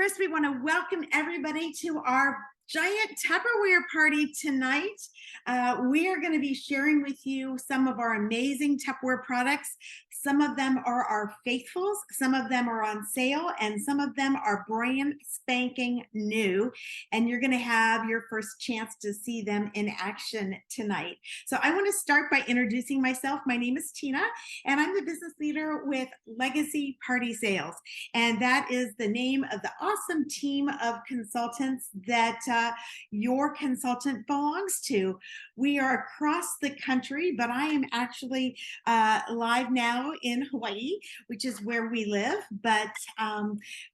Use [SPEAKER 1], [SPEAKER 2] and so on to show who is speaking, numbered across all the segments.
[SPEAKER 1] First, we want to welcome everybody to our giant Tupperware party tonight. We are going to be sharing with you some of our amazing Tupperware products. Some of them are our faithfuls, some of them are on sale, and some of them are brand spanking new. And you're going to have your first chance to see them in action tonight. So I want to start by introducing myself. My name is Tina, and I'm the business leader with Legacy Party Sales. And that is the name of the awesome team of consultants that your consultant belongs to. We are across the country, but I am actually live now in Hawaii, which is where we live. But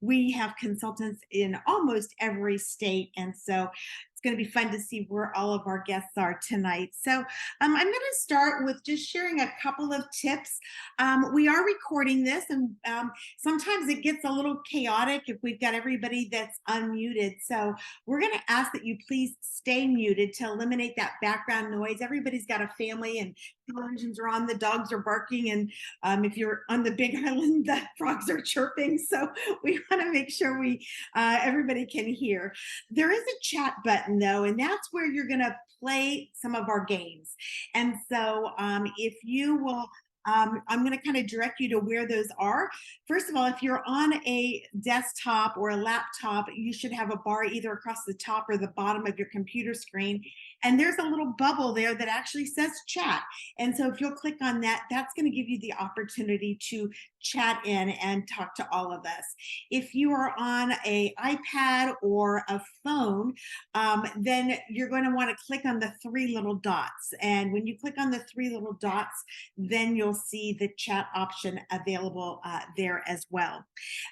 [SPEAKER 1] we have consultants in almost every state. And so it's going to be fun to see where all of our guests are tonight. So I'm going to start with just sharing a couple of tips. We are recording this, and sometimes it gets a little chaotic if we've got everybody that's unmuted. So we're going to ask that you please stay muted to eliminate that background noise. Everybody's got a family, and televisions are on, the dogs are barking, and if you're on the Big Island, the frogs are chirping. So we want to make sure everybody can hear. There is a chat button though, and that's where you're going to play some of our games. And so if you will, I'm going to kind of direct you to where those are. First of all, if you're on a desktop or a laptop, you should have a bar either across the top or the bottom of your computer screen. And there's a little bubble there that actually says chat. And so if you'll click on that, that's going to give you the opportunity to chat in and talk to all of us. If you are on an iPad or a phone, then you're going to want to click on the three little dots. And when you click on the three little dots, then you'll see the chat option available there as well.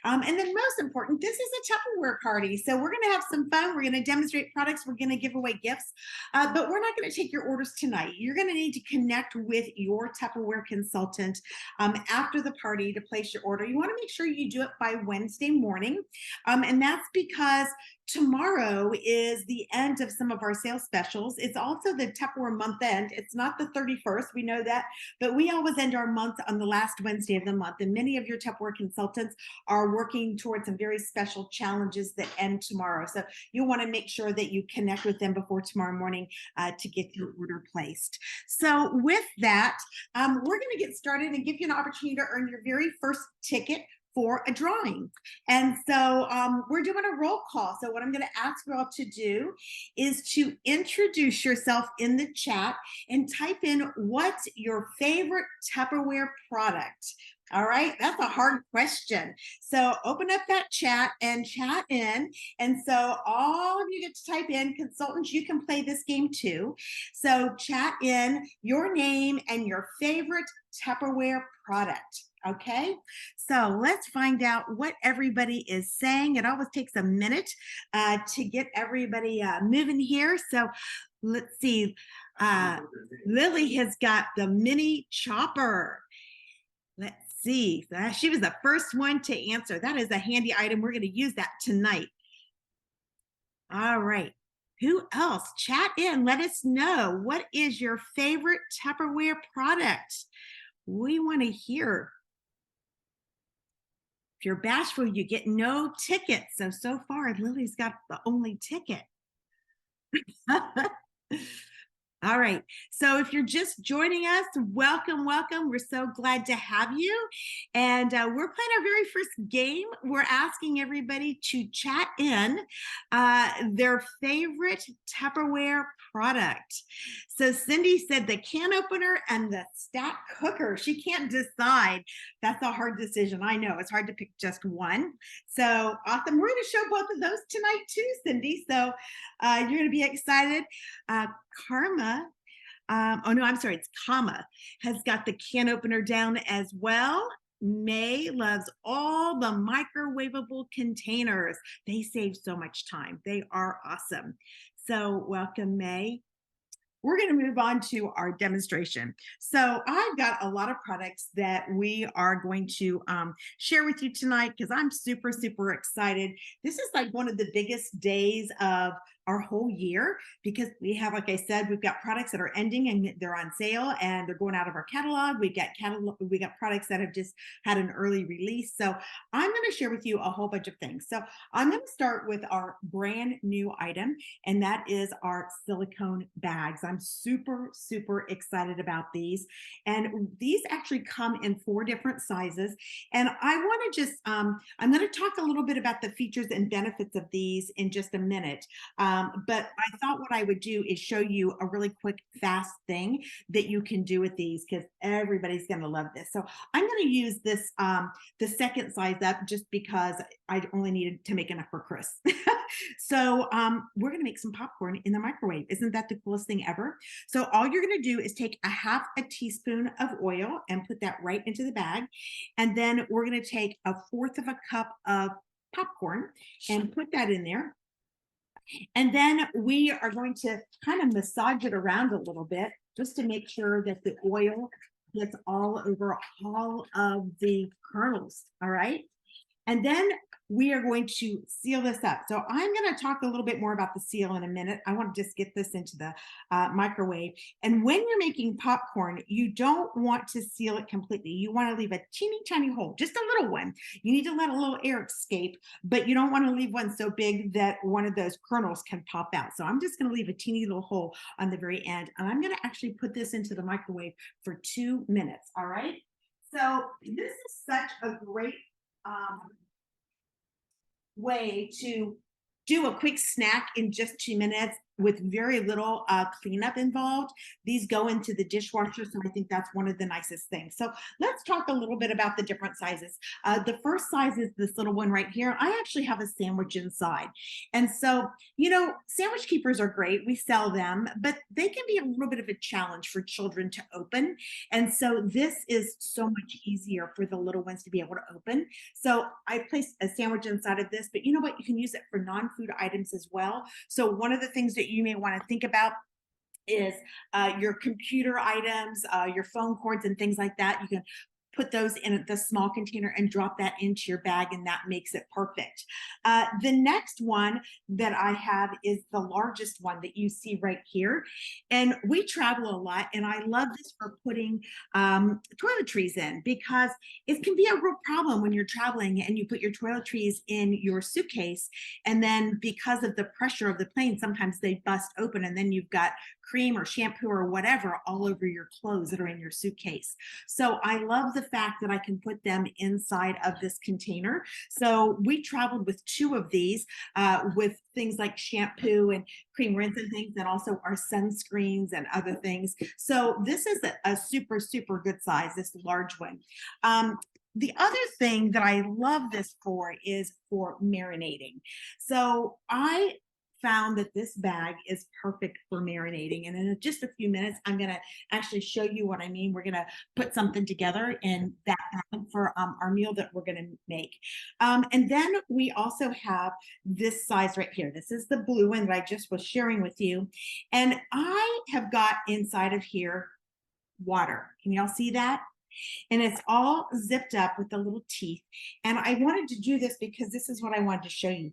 [SPEAKER 1] And then most important, this is a Tupperware party. So we're going to have some fun. We're going to demonstrate products. We're going to give away gifts. But we're not going to take your orders tonight. You're going to need to connect with your Tupperware consultant after the party to place your order. You want to make sure you do it by Wednesday morning. And that's because tomorrow is the end of some of our sales specials. It's also the Tupperware month end. It's not the 31st, we know that, but we always end our month on the last Wednesday of the month. And many of your Tupperware consultants are working towards some very special challenges that end tomorrow. So you'll want to make sure that you connect with them before tomorrow morning to get your order placed. So with that, we're going to get started and give you an opportunity to earn your very first ticket for a drawing. And so we're doing a roll call. So what I'm going to ask you all to do is to introduce yourself in the chat and type in what's your favorite Tupperware product. All right, that's a hard question. So open up that chat and chat in. And so all of you get to type in, consultants, you can play this game too. So chat in your name and your favorite Tupperware product. Okay, so let's find out what everybody is saying. It always takes a minute to get everybody moving here. So let's see. Lily has got the mini chopper. Let's see. She was the first one to answer. That is a handy item. We're going to use that tonight. All right. Who else? Chat in. Let us know. What is your favorite Tupperware product? We want to hear. If you're bashful, you get no ticket. So far, Lily's got the only ticket. All right. So if you're just joining us, welcome, welcome. We're so glad to have you. And we're playing our very first game. We're asking everybody to chat in their favorite Tupperware product. So Cindy said the can opener and the stack cooker. She can't decide. That's a hard decision. I know it's hard to pick just one. So awesome. We're going to show both of those tonight too, Cindy. So you're going to be excited. Karma, it's Kama, has got the can opener down as well. May loves all the microwavable containers. They save so much time. They are awesome. So welcome, May. We're going to move on to our demonstration. So I've got a lot of products that we are going to share with you tonight because I'm super, super excited. This is like one of the biggest days of our whole year, because we have, like I said, we've got products that are ending and they're on sale and they're going out of our catalog. We got products that have just had an early release. So I'm going to share with you a whole bunch of things. So I'm going to start with our brand new item, and that is our silicone bags. I'm super, super excited about these. And these actually come in 4 different sizes. And I want to just, I'm going to talk a little bit about the features and benefits of these in just a minute. But I thought what I would do is show you a really quick, fast thing that you can do with these, because everybody's going to love this. So I'm going to use this, the second size up, just because I only needed to make enough for Chris. So we're going to make some popcorn in the microwave. Isn't that the coolest thing ever? So all you're going to do is take a half a teaspoon of oil and put that right into the bag. And then we're going to take a 1/4 of a cup of popcorn and put that in there. And then we are going to kind of massage it around a little bit, just to make sure that the oil gets all over all of the kernels. All right. And then we are going to seal this up. So I'm going to talk a little bit more about the seal in a minute. I want to just get this into the microwave. And when you're making popcorn, you don't want to seal it completely. You want to leave a teeny tiny hole, just a little one. You need to let a little air escape, but you don't want to leave one so big that one of those kernels can pop out. So I'm just going to leave a teeny little hole on the very end. And I'm going to actually put this into the microwave for 2 minutes. All right. So this is such a great way to do a quick snack in just 2 minutes with very little cleanup involved. These go into the dishwasher, so I think that's one of the nicest things. So let's talk a little bit about the different sizes. The first size is this little one right here. I actually have a sandwich inside. And so, you know, sandwich keepers are great. We sell them, but they can be a little bit of a challenge for children to open. And so this is so much easier for the little ones to be able to open. So I placed a sandwich inside of this, but you know what? You can use it for non-food items as well. So one of the things that you may want to think about is your computer items, your phone cords and things like that. You can put those in the small container and drop that into your bag, and that makes it perfect. The next one that I have is the largest one that you see right here. And we travel a lot, and I love this for putting toiletries in, because it can be a real problem when you're traveling and you put your toiletries in your suitcase, and then because of the pressure of the plane, sometimes they bust open, and then you've got cream or shampoo or whatever all over your clothes that are in your suitcase. So I love the fact that I can put them inside of this container. So we traveled with 2 of these with things like shampoo and cream rinse and things, and also our sunscreens and other things. So this is a super, super good size, this large one. The other thing that I love this for is for marinating. So I found that this bag is perfect for marinating. And in just a few minutes, I'm going to actually show you what I mean. We're going to put something together in that bag for our meal that we're going to make. And then we also have this size right here. This is the blue one that I just was sharing with you. And I have got inside of here water. Can y'all see that? And it's all zipped up with the little teeth. And I wanted to do this because this is what I wanted to show you.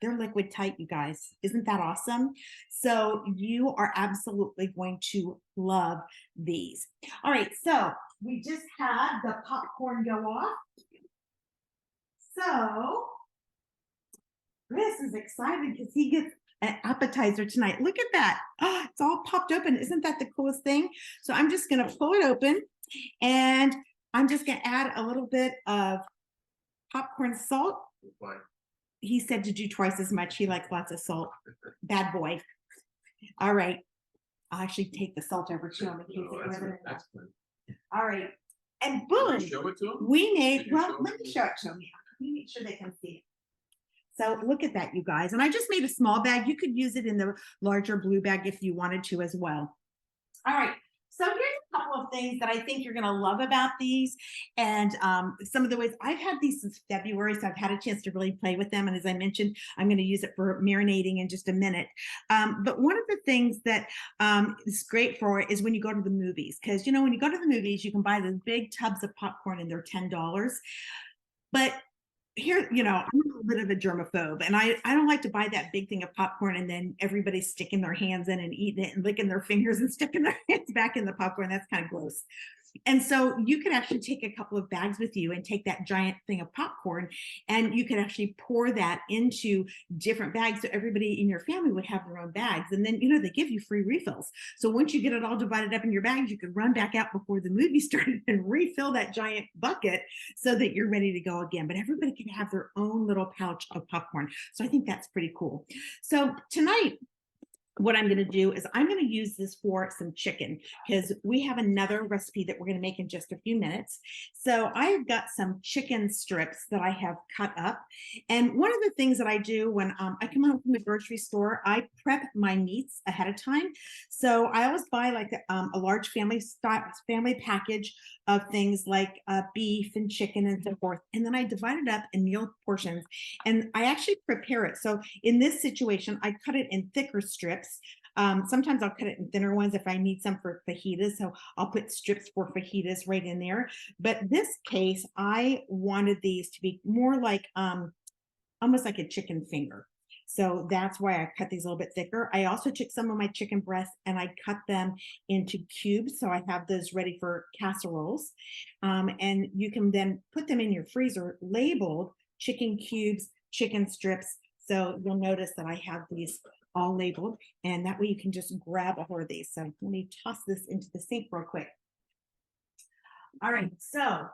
[SPEAKER 1] They're liquid tight, you guys. Isn't that awesome? So you are absolutely going to love these. All right, so we just had the popcorn go off. So Chris is excited because he gets an appetizer tonight. Look at that. Oh, it's all popped open. Isn't that the coolest thing? So I'm just going to pull it open, and I'm just going to add a little bit of popcorn salt. He said to do twice as much. He likes lots of salt. Bad boy. All right. I'll actually take the salt over to him in case all right. And boom. Show it to him? We made, well, let me show it to him. Let me make sure they can see it. So look at that, you guys. And I just made a small bag. You could use it in the larger blue bag if you wanted to as well. All right. So here's a couple of things that I think you're going to love about these, and some of the ways. I've had these since February, so I've had a chance to really play with them. And as I mentioned, I'm going to use it for marinating in just a minute. But one of the things that is great for is when you go to the movies, because, you know, when you go to the movies, you can buy those big tubs of popcorn and they're $10. But here, I'm a little bit of a germaphobe, and I don't like to buy that big thing of popcorn and then everybody's sticking their hands in and eating it and licking their fingers and sticking their hands back in the popcorn. That's kind of gross. And so you could actually take a couple of bags with you and take that giant thing of popcorn, and you could actually pour that into different bags. So everybody in your family would have their own bags. And then, they give you free refills. So once you get it all divided up in your bags, you could run back out before the movie started and refill that giant bucket so that you're ready to go again. But everybody can have their own little pouch of popcorn. So I think that's pretty cool. So tonight, what I'm going to do is I'm going to use this for some chicken, because we have another recipe that we're going to make in just a few minutes. So I've got some chicken strips that I have cut up. And one of the things that I do when I come home from the grocery store, I prep my meats ahead of time. So I always buy like a large family package of things like beef and chicken and so forth. And then I divide it up in meal portions, and I actually prepare it. So in this situation, I cut it in thicker strips. Sometimes I'll cut it in thinner ones if I need some for fajitas. So I'll put strips for fajitas right in there. But this case, I wanted these to be more like almost like a chicken finger. So that's why I cut these a little bit thicker. I also took some of my chicken breasts and I cut them into cubes. So I have those ready for casseroles. And you can then put them in your freezer labeled chicken cubes, chicken strips. So you'll notice that I have these all labeled, and that way you can just grab a hold of these. So let me toss this into the sink real quick. All right, so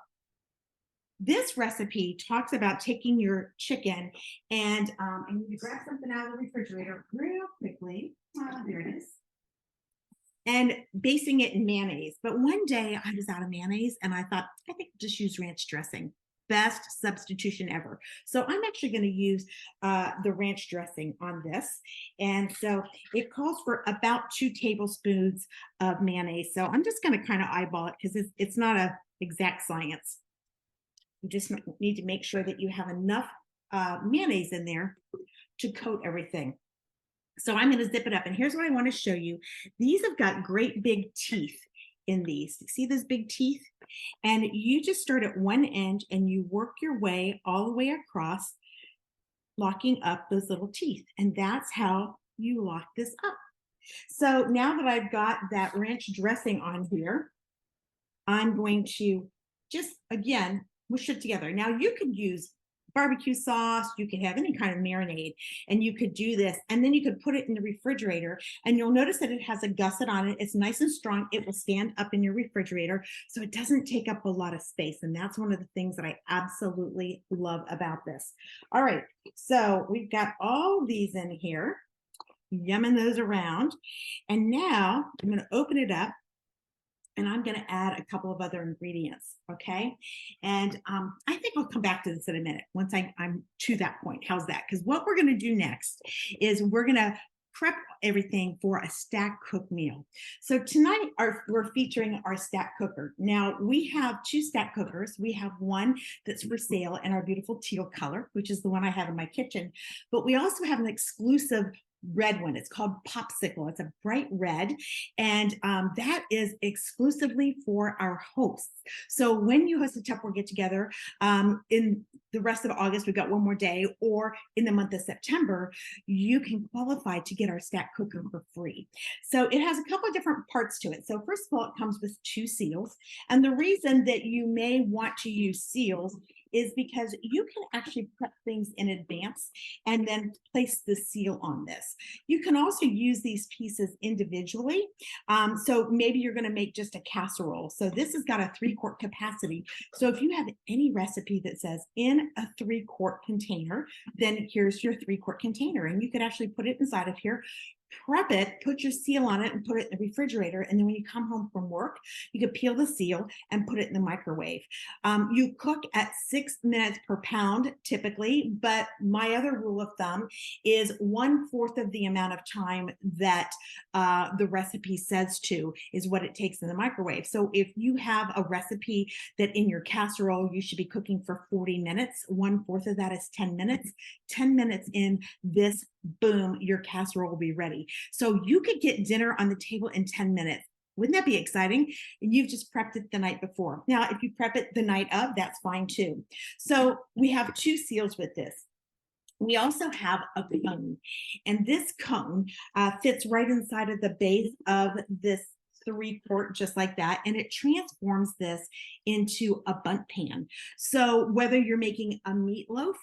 [SPEAKER 1] this recipe talks about taking your chicken and I need to grab something out of the refrigerator real quickly. There it is. And basing it in mayonnaise. But one day I was out of mayonnaise and I thought, I think I'll just use ranch dressing. Best substitution ever. So I'm actually going to use the ranch dressing on this. And so it calls for about 2 tablespoons of mayonnaise. So I'm just going to kind of eyeball it because it's not an exact science. You just need to make sure that you have enough mayonnaise in there to coat everything. So I'm going to zip it up. And here's what I want to show you. These have got great big teeth in these. See those big teeth? And you just start at one end and you work your way all the way across, locking up those little teeth. And that's how you lock this up. So now that I've got that ranch dressing on here, I'm going to just, again, mush it together. Now you could use barbecue sauce, you could have any kind of marinade, and you could do this, and then you could put it in the refrigerator, and you'll notice that it has a gusset on it. It's nice and strong. It will stand up in your refrigerator, so it doesn't take up a lot of space, and that's one of the things that I absolutely love about this. All right, so we've got all these in here, yumming those around, and now I'm going to open it up. And I'm going to add a couple of other ingredients, okay? And I think I'll come back to this in a minute once I'm to that point. How's that? Because what we're going to do next is we're going to prep everything for a stack cook meal. So tonight we're featuring our stack cooker. Now we have 2 stack cookers. We have one that's for sale in our beautiful teal color, which is the one I have in my kitchen. But we also have an exclusive red one. It's called Popsicle. It's a bright red, and that is exclusively for our hosts. So when you host a Tupperware get together in the rest of August, we've got one more day, or in the month of September, you can qualify to get our stack cooker for free. So it has a couple of different parts to it. So first of all, it comes with 2 seals, and the reason that you may want to use seals is because you can actually prep things in advance and then place the seal on this. You can also use these pieces individually. So maybe you're going to make just a casserole. So this has got a 3-quart capacity. So if you have any recipe that says in a 3-quart container, then here's your 3-quart container. And you could actually put it inside of here, prep it, put your seal on it, and put it in the refrigerator. And then when you come home from work, you could peel the seal and put it in the microwave. You cook at 6 minutes per pound typically, but my other rule of thumb is 1/4 of the amount of time that the recipe says to is what it takes in the microwave. So if you have a recipe that in your casserole you should be cooking for 40 minutes, 1/4 of that is 10 minutes. 10 minutes in this, boom, your casserole will be ready. So you could get dinner on the table in 10 minutes. Wouldn't that be exciting? And you've just prepped it the night before. Now, if you prep it the night of, that's fine too. So we have 2 seals with this. We also have a cone, and this cone fits right inside of the base of this 3-quart, just like that, and it transforms this into a bundt pan. So whether you're making a meatloaf,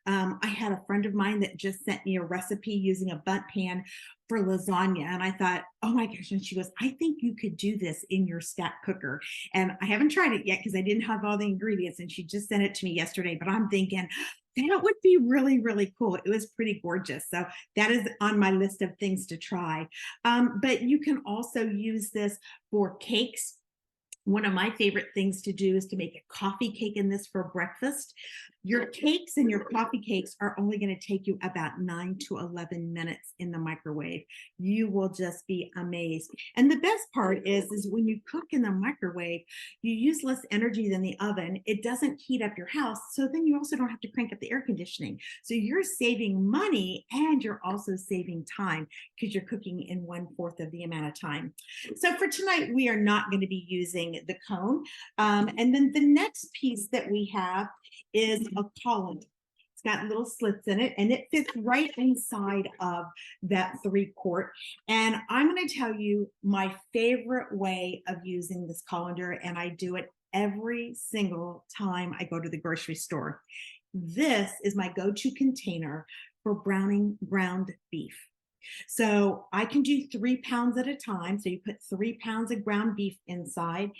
[SPEAKER 1] I had a friend of mine that just sent me a recipe using a bundt pan for lasagna, and I thought, oh my gosh, and she goes, I think you could do this in your stack cooker. And I haven't tried it yet because I didn't have all the ingredients, and she just sent it to me yesterday, but I'm thinking that would be really, really cool. It was pretty gorgeous. So that is on my list of things to try. But you can also use this for cakes. One of my favorite things to do is to make a coffee cake in this for breakfast. Your cakes and your coffee cakes are only going to take you about 9 to 11 minutes in the microwave. You will just be amazed. And the best part is when you cook in the microwave, you use less energy than the oven. It doesn't heat up your house. So then you also don't have to crank up the air conditioning. So you're saving money and you're also saving time because you're cooking in 1/4 of the amount of time. So for tonight, we are not going to be using the cone. And then the next piece that we have is a colander. It's got little slits in it and it fits right inside of that 3-quart. And I'm going to tell you my favorite way of using this colander, and I do it every single time I go to the grocery store. This is my go-to container for browning ground beef. So I can do 3 pounds at a time. So you put 3 pounds of ground beef inside,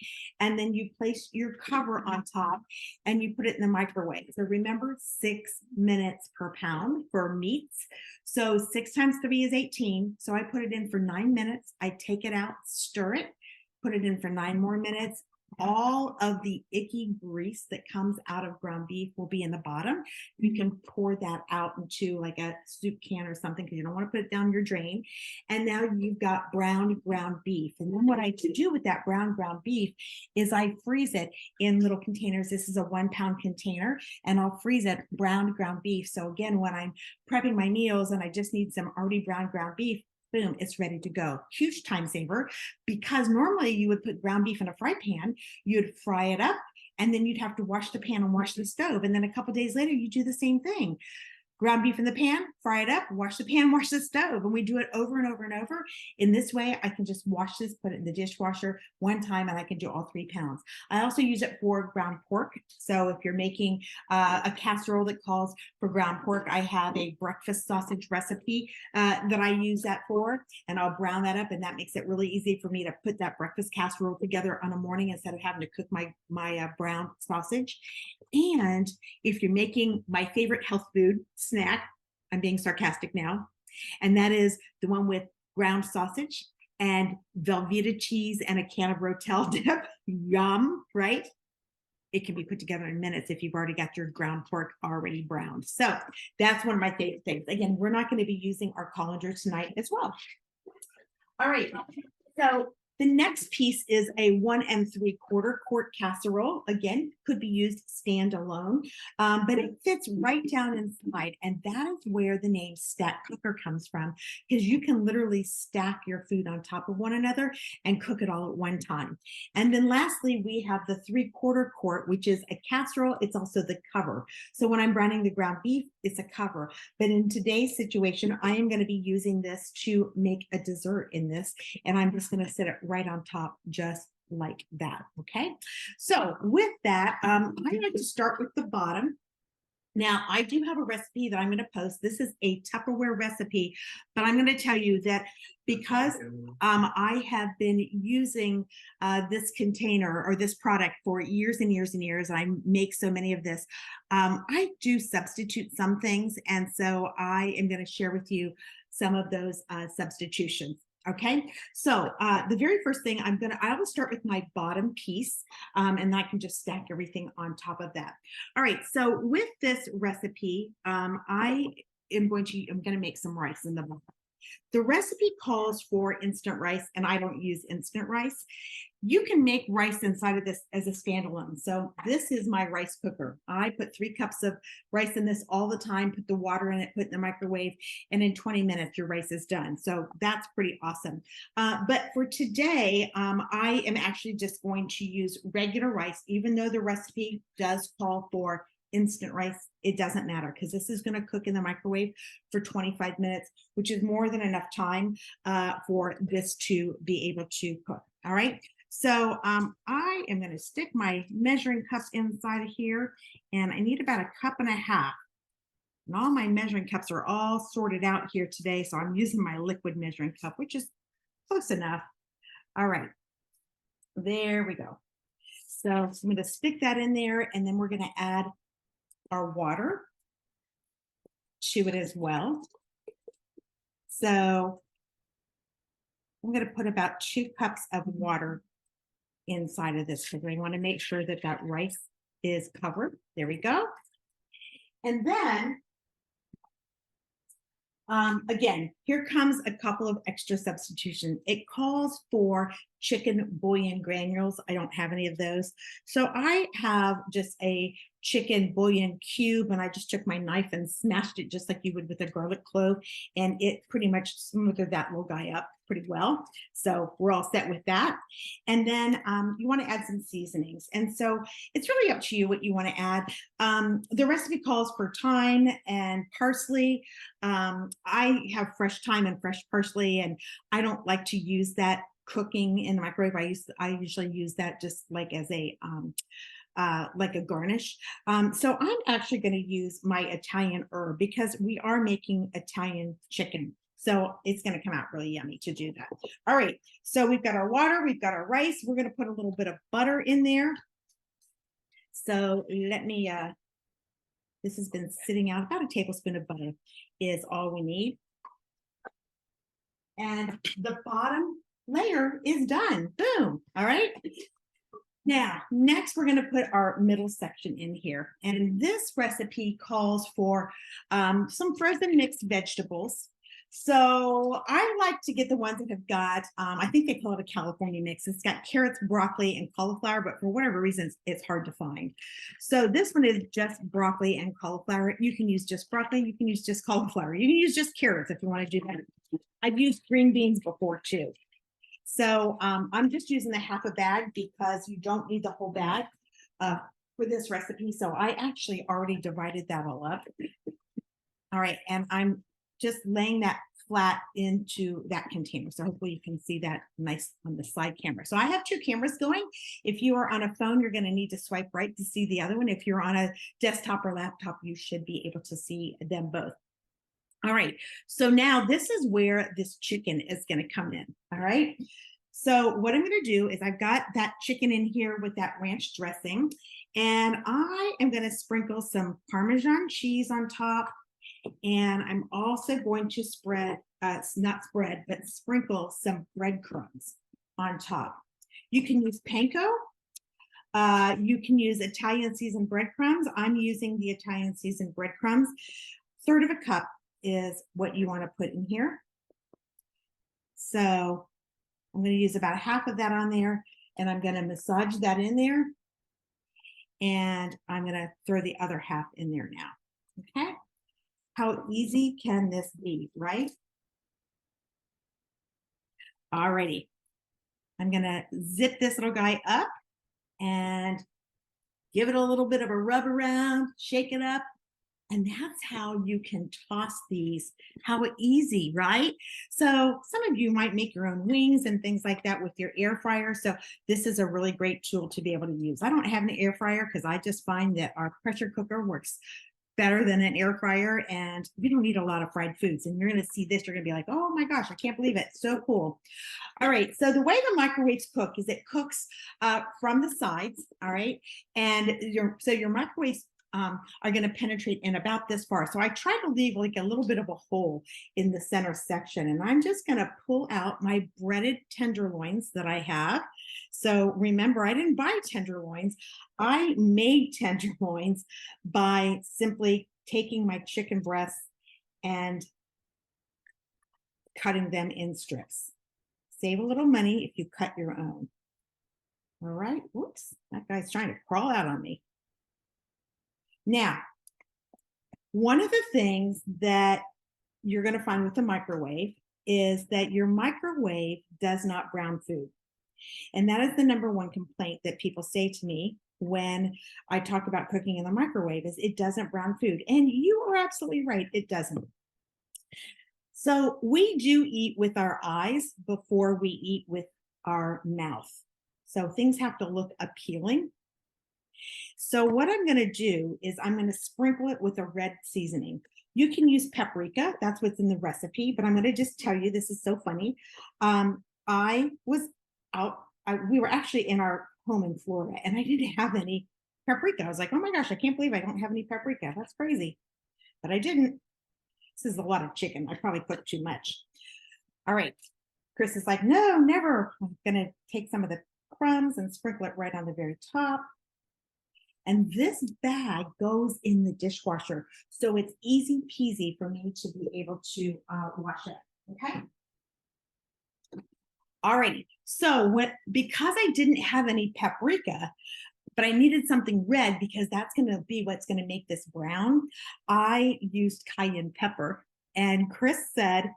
[SPEAKER 1] and then you place your cover on top and you put it in the microwave. So remember, 6 minutes per pound for meats. So 6 times 3 is 18. So I put it in for 9 minutes. I take it out, stir it, put it in for 9 more minutes. All of the icky grease that comes out of ground beef will be in the bottom. You can pour that out into like a soup can or something because you don't want to put it down your drain. And now you've got browned ground beef. And then what I do with that brown ground beef is I freeze it in little containers. This is a 1-pound container, and I'll freeze it browned ground beef. So again, when I'm prepping my meals and I just need some already browned ground beef, boom, it's ready to go. Huge time saver, because normally you would put ground beef in a fry pan, you'd fry it up, and then you'd have to wash the pan and wash the stove. And then a couple days later, you do the same thing. Ground beef in the pan, fry it up, wash the pan, wash the stove. And we do it over and over and over. In this way, I can just wash this, put it in the dishwasher one time, and I can do all 3 pounds. I also use it for ground pork. So if you're making a casserole that calls for ground pork, I have a breakfast sausage recipe that I use that for, and I'll brown that up, and that makes it really easy for me to put that breakfast casserole together on a morning instead of having to cook my brown sausage. And if you're making my favorite health food snack, I'm being sarcastic now, and that is the one with ground sausage and Velveeta cheese and a can of Rotel dip. Yum, right? It can be put together in minutes if you've already got your ground pork already browned. So that's one of my favorite things. Again, we're not going to be using our colander tonight as well. All right. So the next piece is a 1 3/4 quart casserole. Again, could be used standalone, but it fits right down inside. And that is where the name stack cooker comes from, because you can literally stack your food on top of one another and cook it all at one time. And then lastly, we have the 3/4 quart, which is a casserole. It's also the cover. So when I'm browning the ground beef, it's a cover. But in today's situation, I am going to be using this to make a dessert in this. And I'm just going to set it right on top, just like that. Okay. So with that, I like to start with the bottom. Now, I do have a recipe that I'm going to post. This is a Tupperware recipe, but I'm going to tell you that because I have been using this container or this product for years and years and years, I make so many of this, I do substitute some things. And so I am going to share with you some of those substitutions. Okay, so the very first thing I will start with my bottom piece, and I can just stack everything on top of that. All right, so with this recipe, I'm going to make some rice in the bottom. The recipe calls for instant rice, and I don't use instant rice. You can make rice inside of this as a standalone. So this is my rice cooker. I put 3 cups of rice in this all the time, put the water in it, put it in the microwave, and in 20 minutes, your rice is done. So that's pretty awesome. But for today, I am actually just going to use regular rice, even though the recipe does call for instant rice. It doesn't matter because this is going to cook in the microwave for 25 minutes, which is more than enough time for this to be able to cook. All right. So I am going to stick my measuring cup inside of here, and I need about 1.5 cups. And all my measuring cups are all sorted out here today, so I'm using my liquid measuring cup, which is close enough. All right, there we go. So I'm going to stick that in there, and then we're going to add our water to it as well. So I'm going to put about 2 cups of water inside of this because I want to make sure that that rice is covered. There we go. And then again, here comes a couple of extra substitutions. It calls for chicken bouillon granules. I don't have any of those. So I have just a chicken bouillon cube, and I just took my knife and smashed it just like you would with a garlic clove, and it pretty much smoothed that little guy up pretty well. So we're all set with that. And then you want to add some seasonings. And so it's really up to you what you want to add. The recipe calls for thyme and parsley. I have fresh thyme and fresh parsley, and I don't like to use that cooking in the microwave. I usually use that just like as a like a garnish. So I'm actually going to use my Italian herb because we are making Italian chicken. So it's going to come out really yummy to do that. All right. So we've got our water, we've got our rice. We're going to put a little bit of butter in there. So let me, this has been sitting out. About a tablespoon of butter is all we need. And the bottom layer is done. Boom. All right. Now, next we're going to put our middle section in here. And this recipe calls for some frozen mixed vegetables. So I like to get the ones that have got, I think they call it a California mix. It's got carrots, broccoli, and cauliflower, but for whatever reason, it's hard to find. So this one is just broccoli and cauliflower. You can use just broccoli. You can use just cauliflower. You can use just carrots if you want to do that. I've used green beans before too. So I'm just using the half a bag because you don't need the whole bag for this recipe. So I actually already divided that all up. All right, and I'm just laying that flat into that container. So hopefully you can see that nice on the side camera. So I have 2 cameras going. If you are on a phone, you're going to need to swipe right to see the other one. If you're on a desktop or laptop, you should be able to see them both. All right, so now this is where this chicken is going to come in. All right, so what I'm going to do is I've got that chicken in here with that ranch dressing, and I am going to sprinkle some Parmesan cheese on top, and I'm also going to sprinkle some breadcrumbs on top. You can use panko. You can use Italian seasoned breadcrumbs. I'm using the Italian seasoned breadcrumbs. 1/3 of a cup is what you want to put in here. So I'm going to use about 1/2 of that on there, and I'm going to massage that in there, and I'm going to throw the other 1/2 in there now. Okay, how easy can this be, right? Alrighty, I'm going to zip this little guy up and give it a little bit of a rub around, shake it up. And that's how you can toss these. How easy, right? So some of you might make your own wings and things like that with your air fryer. So this is a really great tool to be able to use. I don't have an air fryer because I just find that our pressure cooker works better than an air fryer, and we don't eat a lot of fried foods. And you're going to see this, you're going to be like, oh my gosh, I can't believe it. So cool. All right, so the way the microwaves cook is it cooks from the sides, all right? And your microwaves are going to penetrate in about this far. So I try to leave like a little bit of a hole in the center section, and I'm just going to pull out my breaded tenderloins that I have. So remember, I didn't buy tenderloins. I made tenderloins by simply taking my chicken breasts and cutting them in strips. Save a little money if you cut your own. All right, whoops, that guy's trying to crawl out on me. Now, one of the things that you're going to find with the microwave is that your microwave does not brown food. And that is the number one complaint that people say to me when I talk about cooking in the microwave is it doesn't brown food. And you are absolutely right, it doesn't. So we do eat with our eyes before we eat with our mouth. So things have to look appealing. So what I'm going to do is I'm going to sprinkle it with a red seasoning. You can use paprika. That's what's in the recipe, but I'm going to just tell you, this is so funny. I was out, we were actually in our home in Florida and I didn't have any paprika. I was like, oh my gosh, I can't believe I don't have any paprika. That's crazy. But I didn't. This is a lot of chicken. I probably cooked too much. All right. Chris is like, no, never. I'm going to take some of the crumbs and sprinkle it right on the very top. And this bag goes in the dishwasher. So it's easy peasy for me to be able to wash it. Okay. All righty. So because I didn't have any paprika, but I needed something red because that's going to be what's going to make this brown, I used cayenne pepper. And Chris said,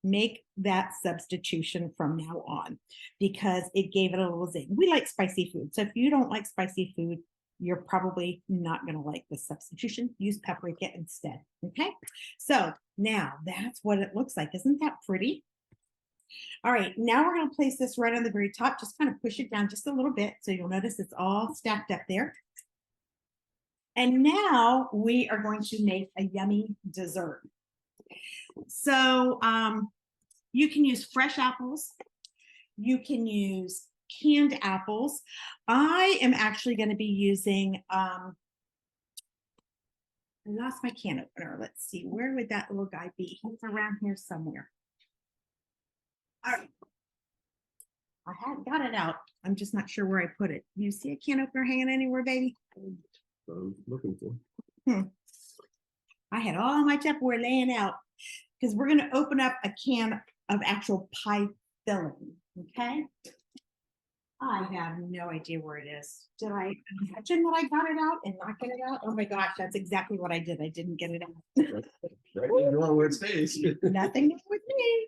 [SPEAKER 1] make that substitution from now on because it gave it a little zing. We like spicy food. So if you don't like spicy food, you're probably not going to like this substitution. Use paprika instead. Okay. So now that's what it looks like. Isn't that pretty? All right. Now we're going to place this right on the very top. Just kind of push it down just a little bit. So you'll notice it's all stacked up there. And now we are going to make a yummy dessert. So you can use fresh apples. You can use canned apples. I am actually going to be using, I lost my can opener. Let's see, where would that little guy be? He's around here somewhere. All right. I had got it out. I'm just not sure where I put it. You see a can opener hanging anywhere, baby?
[SPEAKER 2] I'm looking for.
[SPEAKER 1] I had all my Tupperware laying out because we're going to open up a can of actual pie filling. Okay. I have no idea where it is. Did I imagine that I got it out and not get it out? Oh my gosh, that's exactly what I did. I didn't get it out.
[SPEAKER 2] Right where it stays.
[SPEAKER 1] Nothing with me.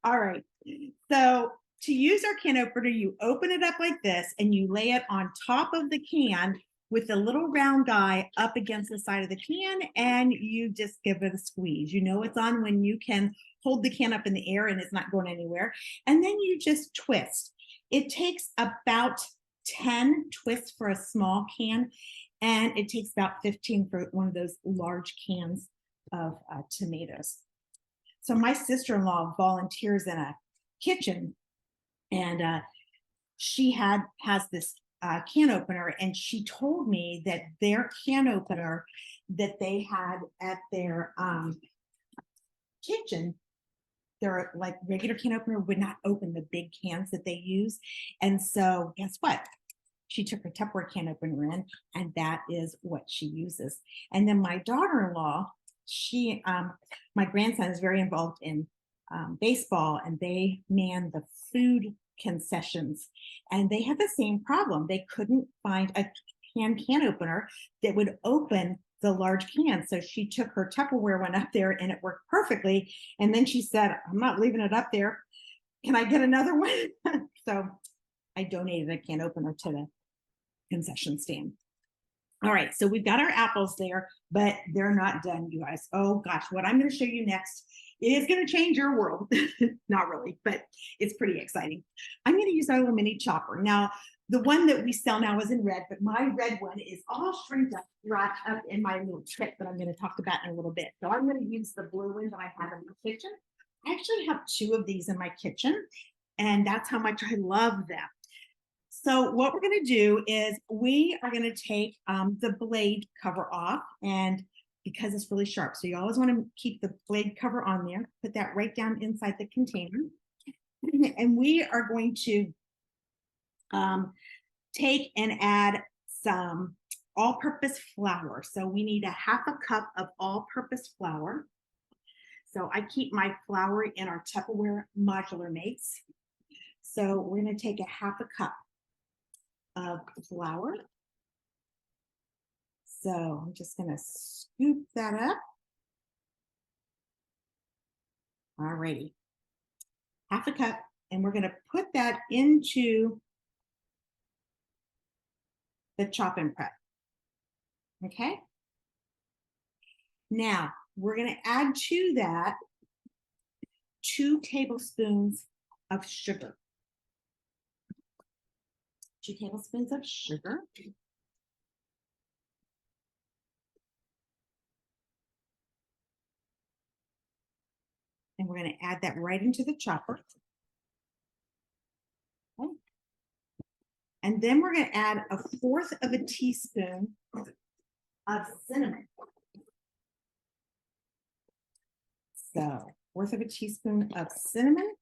[SPEAKER 1] All right. So to use our can opener, you open it up like this and you lay it on top of the can with the little round guy up against the side of the can and you just give it a squeeze. You know it's on when you can hold the can up in the air and it's not going anywhere. And then you just twist. It takes about 10 twists for a small can, and it takes about 15 for one of those large cans of tomatoes. So my sister-in-law volunteers in a kitchen, and she has this can opener, and she told me that their can opener that they had at their kitchen, their like regular can opener would not open the big cans that they use. And so guess what? She took her Tupperware can opener in, and that is what she uses. And then my daughter-in-law, my grandson is very involved in baseball, and they man the food concessions, and they had the same problem. They couldn't find a can opener that would open the large can. So she took her Tupperware one up there and it worked perfectly. And then she said, I'm not leaving it up there. Can I get another one? So I donated a can opener to the concession stand. All right, so we've got our apples there, but they're not done, you guys. Oh gosh, what I'm going to show you next is going to change your world. Not really, but it's pretty exciting. I'm going to use our little mini chopper. Now, the one that we sell now is in red, but my red one is all shrinked up, wrapped up in my little trick that I'm going to talk about in a little bit. So I'm going to use the blue one that I have in the kitchen. I actually have 2 of these in my kitchen, and that's how much I love them. So what we're going to do is we are going to take the blade cover off, and because it's really sharp, so you always want to keep the blade cover on there, put that right down inside the container. And we are going to take and add some all-purpose flour. So we need a 1/2 cup of all-purpose flour, So I keep my flour in our Tupperware modular mates. So we're going to take a half a cup of flour. So I'm just going to scoop that up. All righty. Half a cup. And we're going to put that into the chop and prep. Okay. Now we're going to add to that 2 tablespoons of sugar. 2 tablespoons of sugar. And we're going to add that right into the chopper. Okay. And then we're going to add 1/4 of a teaspoon of cinnamon. So 1/4 of a teaspoon of cinnamon.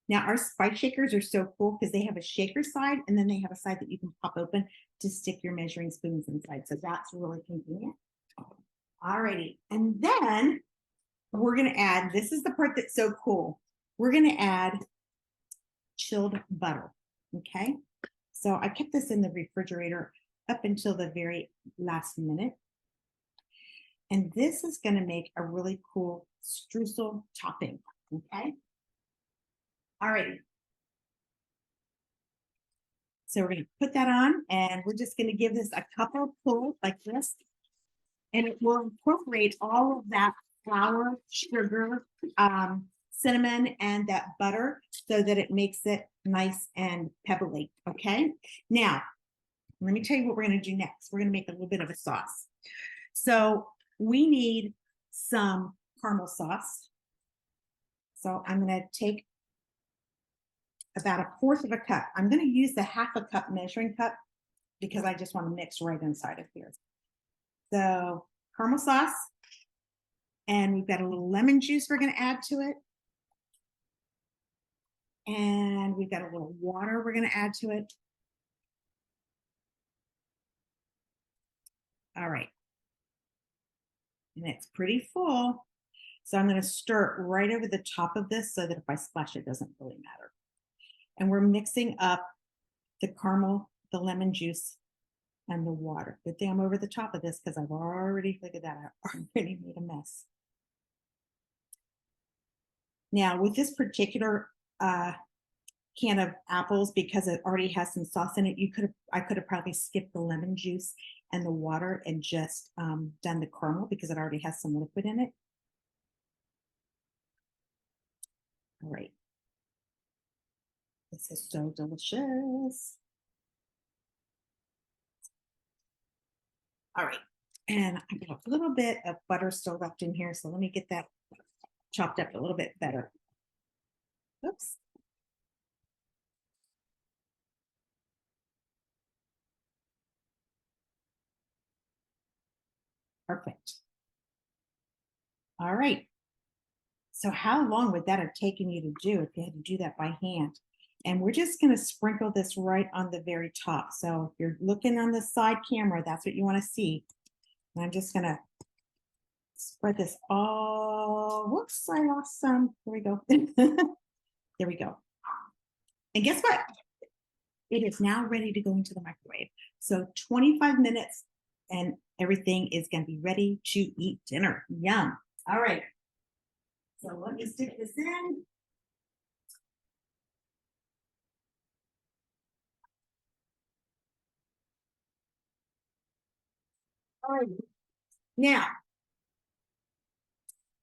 [SPEAKER 1] Now our spice shakers are so cool because they have a shaker side and then they have a side that you can pop open to stick your measuring spoons inside. So that's really convenient. Alrighty. And then we're going to add, this is the part that's so cool. We're going to add chilled butter. Okay. So I kept this in the refrigerator up until the very last minute. And this is going to make a really cool streusel topping. Okay. All right. So we're going to put that on and we're just going to give this a couple of pulls like this. And it will incorporate all of that flour, sugar, cinnamon, and that butter so that it makes it nice and pebbly. Okay. Now, let me tell you what we're going to do next. We're going to make a little bit of a sauce. So we need some caramel sauce. So I'm going to take about 1/4 of a cup. I'm going to use the 1/2 cup measuring cup because I just want to mix right inside of here. So caramel sauce, and we've got a little lemon juice we're going to add to it. And we've got a little water we're going to add to it. All right. And it's pretty full. So I'm going to stir it right over the top of this so that if I splash, it doesn't really matter. And we're mixing up the caramel, the lemon juice, and the water. Good thing I'm over the top of this because I've already figured that out. I already made a mess. Now with this particular can of apples, because it already has some sauce in it, I could have probably skipped the lemon juice and the water and just done the caramel because it already has some liquid in it. All right. This is so delicious. All right. And I got a little bit of butter still left in here. So let me get that chopped up a little bit better. Oops. Perfect. All right. So how long would that have taken you to do if you had to do that by hand? And we're just going to sprinkle this right on the very top. So if you're looking on the side camera, that's what you want to see. And I'm just going to spread this all. Whoops, I lost some. There we go. There we go. And guess what? It is now ready to go into the microwave. So 25 minutes and everything is going to be ready to eat dinner. Yum. All right. So let me stick this in. All right. Now,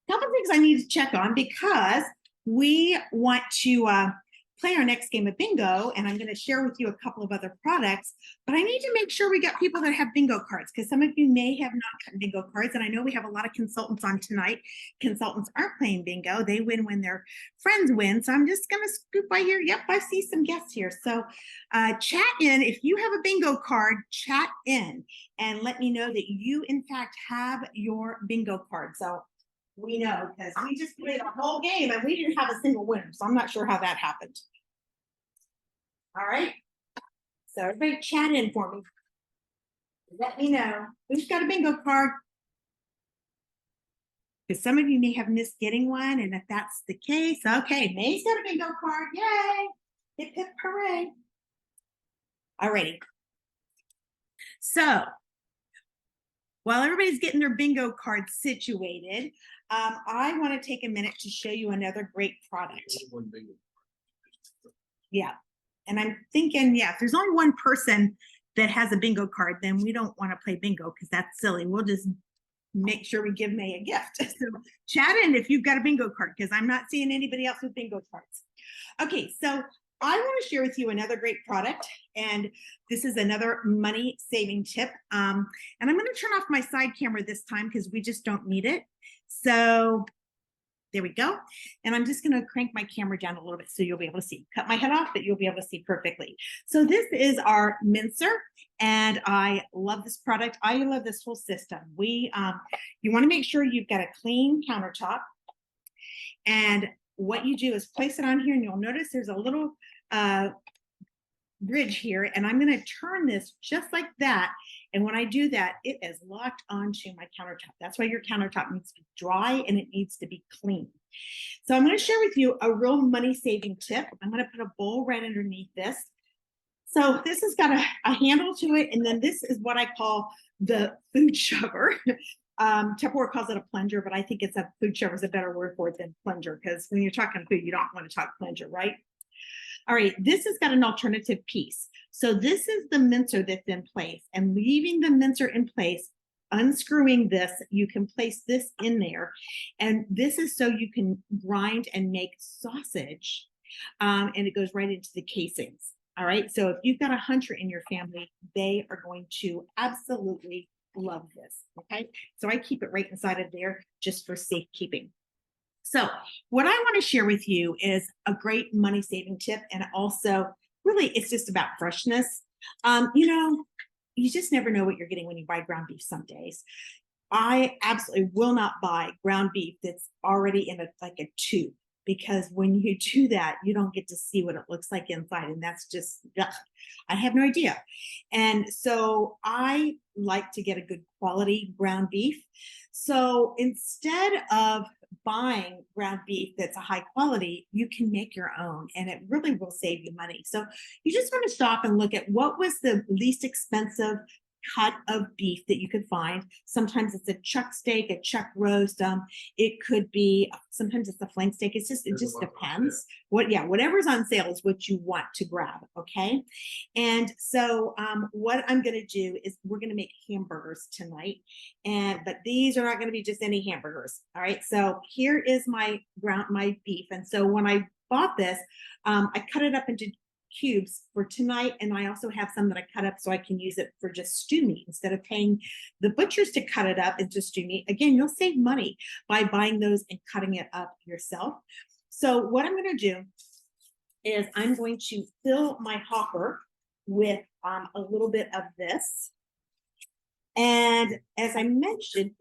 [SPEAKER 1] a couple of things I need to check on because we want to play our next game of bingo, and I'm going to share with you a couple of other products, but I need to make sure we got people that have bingo cards because some of you may have not gotten bingo cards, and I know we have a lot of consultants on tonight. Consultants aren't playing bingo. They win when their friends win, so I'm just going to scoop by here. Yep, I see some guests here. So chat in. If you have a bingo card, chat in and let me know that you, in fact, have your bingo card. So we know because we just played a whole game and we didn't have a single winner. So I'm not sure how that happened. All right. So everybody chat in for me. Let me know who's got a bingo card. because some of you may have missed getting one. And if that's the case, okay, May's got a bingo card. Yay! Hip hip hooray. Alrighty. So while everybody's getting their bingo cards situated, I want to take a minute to show you another great product.
[SPEAKER 2] One bingo.
[SPEAKER 1] Yeah. And I'm thinking, yeah, if there's only one person that has a bingo card, then we don't want to play bingo because that's silly. We'll just make sure we give May a gift. So chat in if you've got a bingo card, because I'm not seeing anybody else with bingo cards. Okay, so I want to share with you another great product, and this is another money saving tip. And I'm going to turn off my side camera this time because we just don't need it. So there we go. And I'm just going to crank my camera down a little bit so you'll be able to see. Cut my head off, but you'll be able to see perfectly. So this is our mincer, and I love this product. I love this whole system. You want to make sure you've got a clean countertop. And what you do is place it on here, and you'll notice there's a little bridge here, and I'm going to turn this just like that. And when I do that, it is locked onto my countertop. That's why your countertop needs to be dry and it needs to be clean. So I'm going to share with you a real money saving tip. I'm going to put a bowl right underneath this. So this has got a handle to it, and then this is what I call the food shover. Tupperware calls it a plunger, but I think it's a food shover is a better word for it than plunger, because when you're talking food, you don't want to talk plunger, right? All right, this has got an alternative piece. So this is the mincer that's in place, and leaving the mincer in place, unscrewing this, you can place this in there. And this is so you can grind and make sausage, and it goes right into the casings. All right, so if you've got a hunter in your family, they are going to absolutely love this. Okay, so I keep it right inside of there just for safekeeping. So what I want to share with you is a great money saving tip, and also really it's just about freshness. You just never know what you're getting when you buy ground beef some days. I absolutely will not buy ground beef that's already in like a tube, because when you do that, you don't get to see what it looks like inside. And that's just, ugh, I have no idea. And so I like to get a good quality ground beef. So instead of buying ground beef that's a high quality, you can make your own, and it really will save you money. So you just want to stop and look at what was the least expensive cut of beef that you could find. Sometimes it's a chuck steak, a chuck roast. It could be, sometimes it's a flank steak. It just depends. Whatever's on sale is what you want to grab. Okay. And so what I'm going to do is we're going to make hamburgers tonight, but these are not going to be just any hamburgers. All right. So here is my beef. And so when I bought this, I cut it up into cubes for tonight, and I also have some that I cut up so I can use it for just stew meat instead of paying the butchers to cut it up into stew meat. Again, you'll save money by buying those and cutting it up yourself. So what I'm going to do is I'm going to fill my hopper with a little bit of this, and as I mentioned,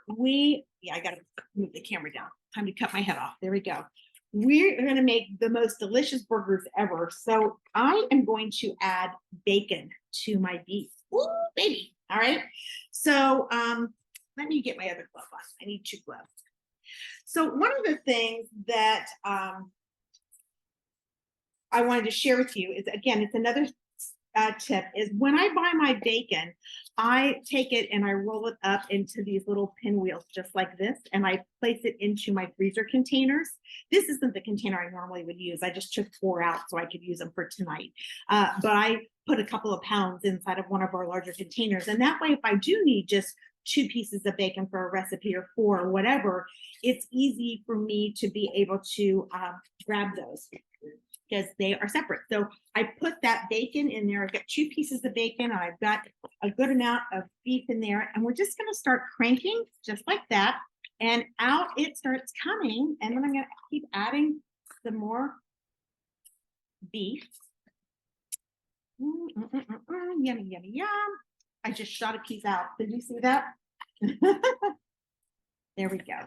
[SPEAKER 1] I got to move the camera down. Time to cut my head off. There we go. We're going to make the most delicious burgers ever. So I am going to add bacon to my beef. Ooh, baby. All right. So let me get my other glove on. I need 2 gloves. So one of the things that I wanted to share with you is, again, it's another tip, is when I buy my bacon, I take it and I roll it up into these little pinwheels just like this, and I place it into my freezer containers. This isn't the container I normally would use. I just took 4 out so I could use them for tonight. But I put a couple of pounds inside of one of our larger containers, and that way if I do need just 2 pieces of bacon for a recipe, or 4 or whatever, it's easy for me to be able to grab those, because they are separate. So I put that bacon in there. I've got 2 pieces of bacon, and I've got a good amount of beef in there. And we're just going to start cranking just like that. And out it starts coming. And then I'm going to keep adding some more beef. Yummy, yummy, yum. I just shot a piece out. Did you see that? There we go.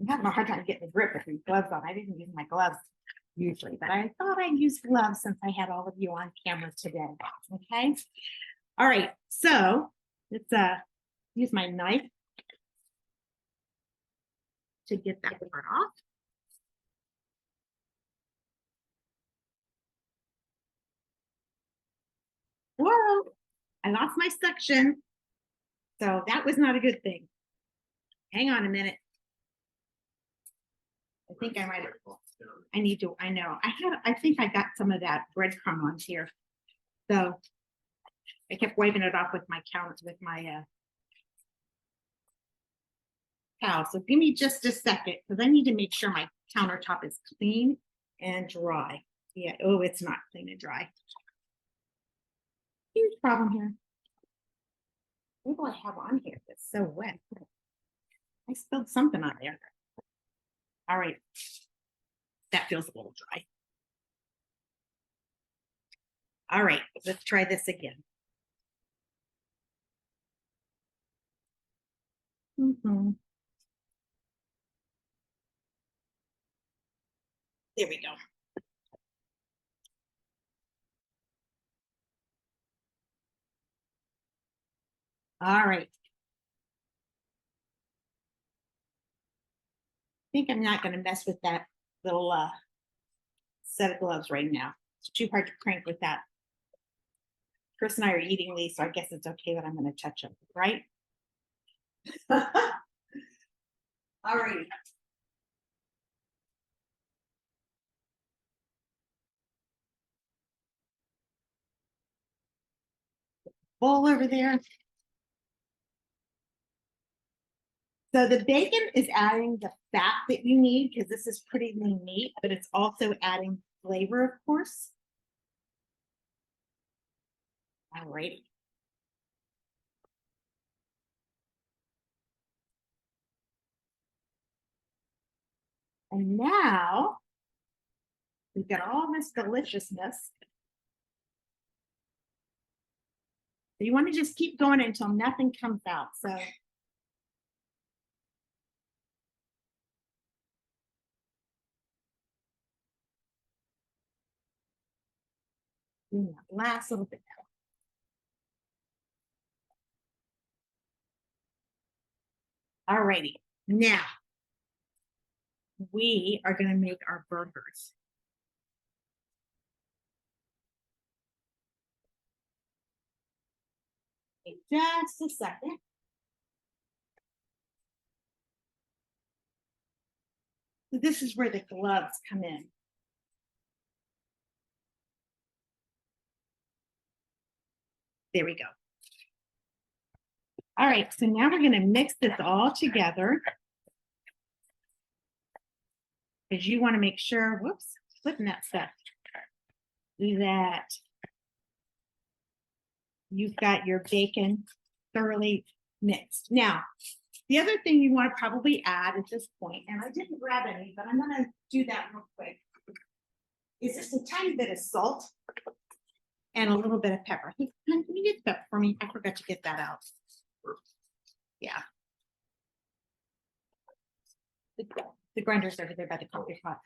[SPEAKER 1] I'm having a hard time getting the grip with these gloves on. I didn't use my gloves usually, but I thought I'd use gloves since I had all of you on camera today. Okay. All right. So let's use my knife. to get that part off. Whoa, I lost my suction. So that was not a good thing. Hang on a minute. I think I might have, I think I got some of that breadcrumb on here. So I kept wiping it off with my towel. So give me just a second because I need to make sure my countertop is clean and dry. Yeah, oh, it's not clean and dry. Huge problem here. What do I have on here that's so wet? I spilled something on there. All right. That feels a little dry. All right, let's try this again. There we go. All right. I think I'm not going to mess with that little set of gloves right now. It's too hard to crank with that. Chris and I are eating these, so I guess it's okay that I'm going to touch them, right? All right. Bowl over there. So the bacon is adding the fat that you need because this is pretty lean meat, but it's also adding flavor, of course. All righty. And now we've got all this deliciousness. So you want to just keep going until nothing comes out. So last little bit. All righty. Now we are going to make our burgers. Just a second. So this is where the gloves come in. There we go. All right, so now we're going to mix this all together. Because you want to make sure, whoops, flipping that stuff. That you've got your bacon thoroughly mixed. Now, the other thing you want to probably add at this point, and I didn't grab any, but I'm going to do that real quick, is just a tiny bit of salt and a little bit of pepper. Hey, can you get the pepper for me? I forgot to get that out. Yeah. The grinder's over there by the coffee pot.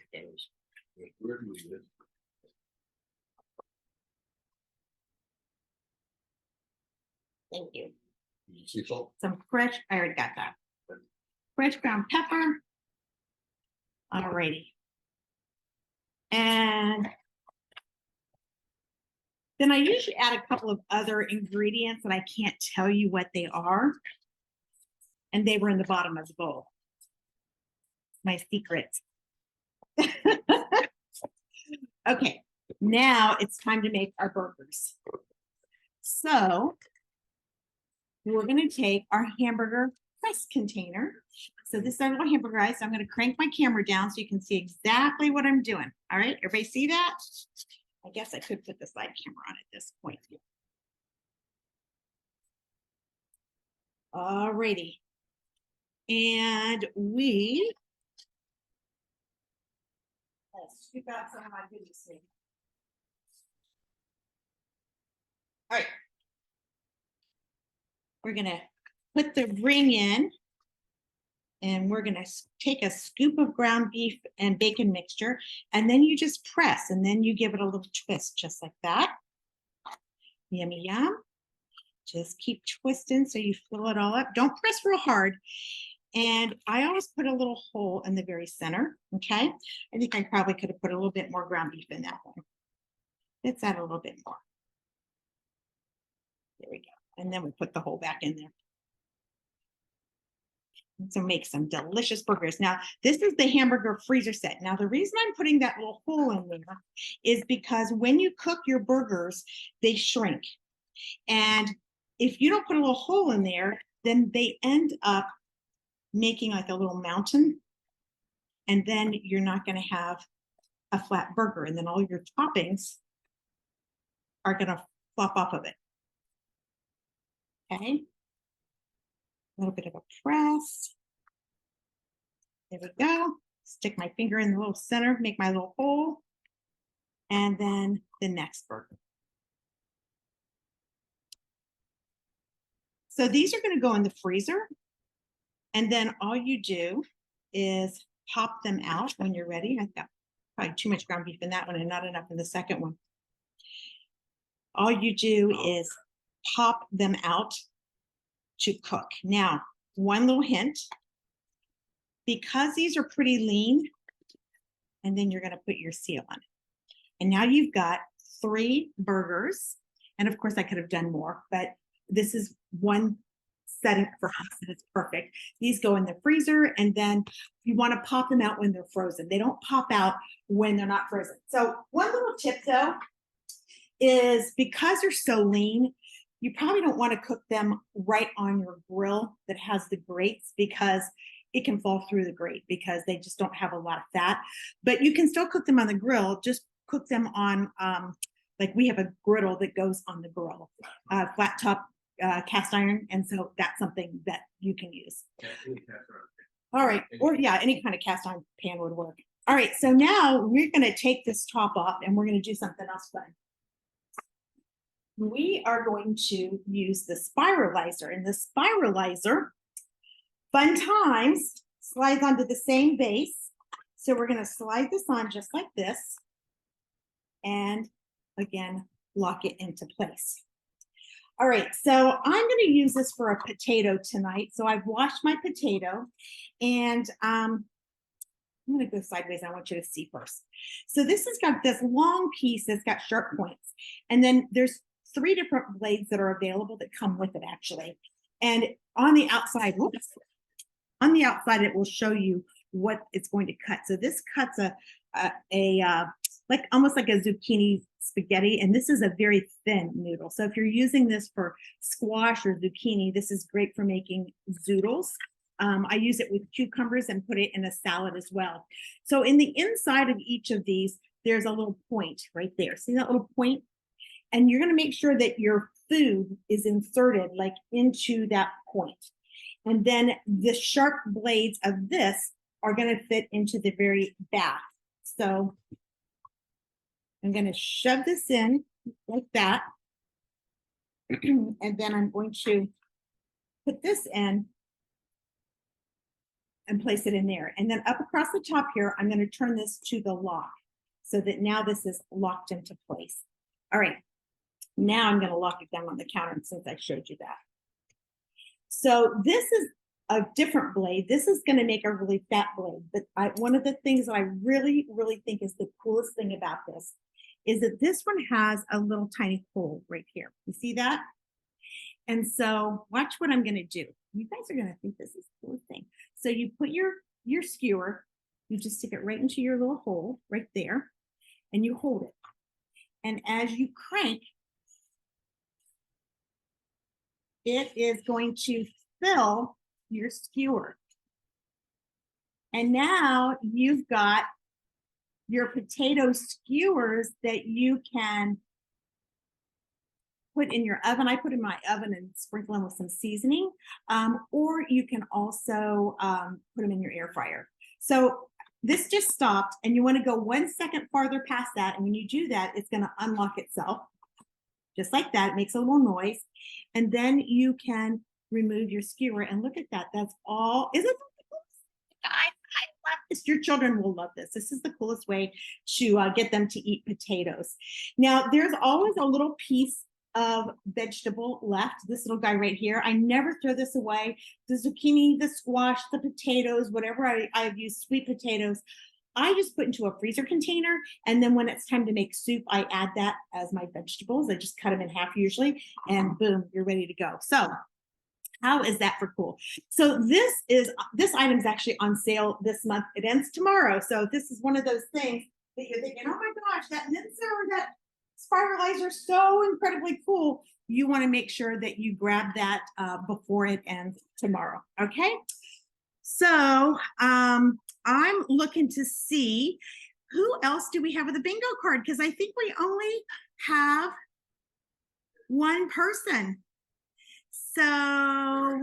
[SPEAKER 1] Thank you.
[SPEAKER 2] Sea salt?
[SPEAKER 1] Some fresh, I already got that. Fresh ground pepper. Alrighty. And then I usually add a couple of other ingredients and I can't tell you what they are. And they were in the bottom of the bowl. My secrets. Okay, now it's time to make our burgers. So we're going to take our hamburger press container. So this is our little hamburger ice. I'm going to crank my camera down so you can see exactly what I'm doing. All right, everybody see that? I guess I could put the side camera on at this point. All righty. And let's scoop out some of my goodies here. All right. We're going to put the ring in and we're going to take a scoop of ground beef and bacon mixture, and then you just press and then you give it a little twist just like that. Yummy, yum. Just keep twisting so you fill it all up. Don't press real hard. And I always put a little hole in the very center, okay? I think I probably could have put a little bit more ground beef in that one. Let's add a little bit more. There we go. And then we put the hole back in there. To make some delicious burgers. Now, this is the hamburger freezer set. Now, the reason I'm putting that little hole in there is because when you cook your burgers, they shrink. And if you don't put a little hole in there, then they end up making like a little mountain. And then you're not going to have a flat burger. And then all your toppings are going to flop off of it. Okay. A little bit of a press. There we go. Stick my finger in the little center, make my little hole. And then the next burger. So these are going to go in the freezer. And then all you do is pop them out when you're ready. I've got probably too much ground beef in that one and not enough in the second one. All you do is pop them out to cook. Now, one little hint, because these are pretty lean, and then you're going to put your seal on it. And now you've got 3 burgers. And of course, I could have done more, but this is one setting for us and it's perfect. These go in the freezer, and then you want to pop them out when they're frozen. They don't pop out when they're not frozen. So one little tip though is because they're so lean, you probably don't want to cook them right on your grill that has the grates, because it can fall through the grate because they just don't have a lot of fat. But you can still cook them on the grill. Just cook them on, like we have a griddle that goes on the grill, flat top cast iron. And so that's something that you can use. All right. Or yeah, any kind of cast iron pan would work. All right. So now we're going to take this top off and we're going to do something else fun. We are going to use the spiralizer, and the spiralizer, fun times, slides onto the same base. So we're going to slide this on just like this, and again, lock it into place. All right, so I'm going to use this for a potato tonight. So I've washed my potato, and I'm going to go sideways. I want you to see first. So this has got this long piece that's got sharp points, and then there's 3 different blades that are available that come with it actually. And on the outside, whoops, on the outside, it will show you what it's going to cut. So this cuts a like almost like a zucchini spaghetti, and this is a very thin noodle. So if you're using this for squash or zucchini, this is great for making zoodles. I use it with cucumbers and put it in a salad as well. So in the inside of each of these, there's a little point right there. See that little point? And you're going to make sure that your food is inserted like into that point. And then the sharp blades of this are going to fit into the very back. So I'm going to shove this in like that. And then I'm going to put this in and place it in there. And then up across the top here, I'm going to turn this to the lock so that now this is locked into place. All right. Now I'm going to lock it down on the counter since I showed you that. So this is a different blade. This is going to make a really fat blade. But one of the things that I really, really think is the coolest thing about this is that this one has a little tiny hole right here. You see that? And so watch what I'm going to do. You guys are going to think this is the coolest thing. So you put your skewer, you just stick it right into your little hole right there, and you hold it. And as you crank, it is going to fill your skewer. And now you've got your potato skewers that you can put in your oven. I put in my oven and sprinkle them with some seasoning, or you can also put them in your air fryer. So this just stopped, and you want to go 1 second farther past that. And when you do that, it's going to unlock itself. Just like that, it makes a little noise. And then you can remove your skewer, and look at that. That's all. Isn't that the coolest? I love this. Your children will love this. This is the coolest way to get them to eat potatoes. Now, there's always a little piece of vegetable left. This little guy right here. I never throw this away. The zucchini, the squash, the potatoes, whatever I've used, sweet potatoes, I just put into a freezer container. And then when it's time to make soup, I add that as my vegetables. I just cut them in half usually, and boom, you're ready to go. So how is that for cool? So this item is actually on sale this month. It ends tomorrow. So this is one of those things that you're thinking, oh my gosh, that mincer or that spiralizer is so incredibly cool. You want to make sure that you grab that before it ends tomorrow. Okay. So I'm looking to see who else do we have with a bingo card, because I think we only have one person. So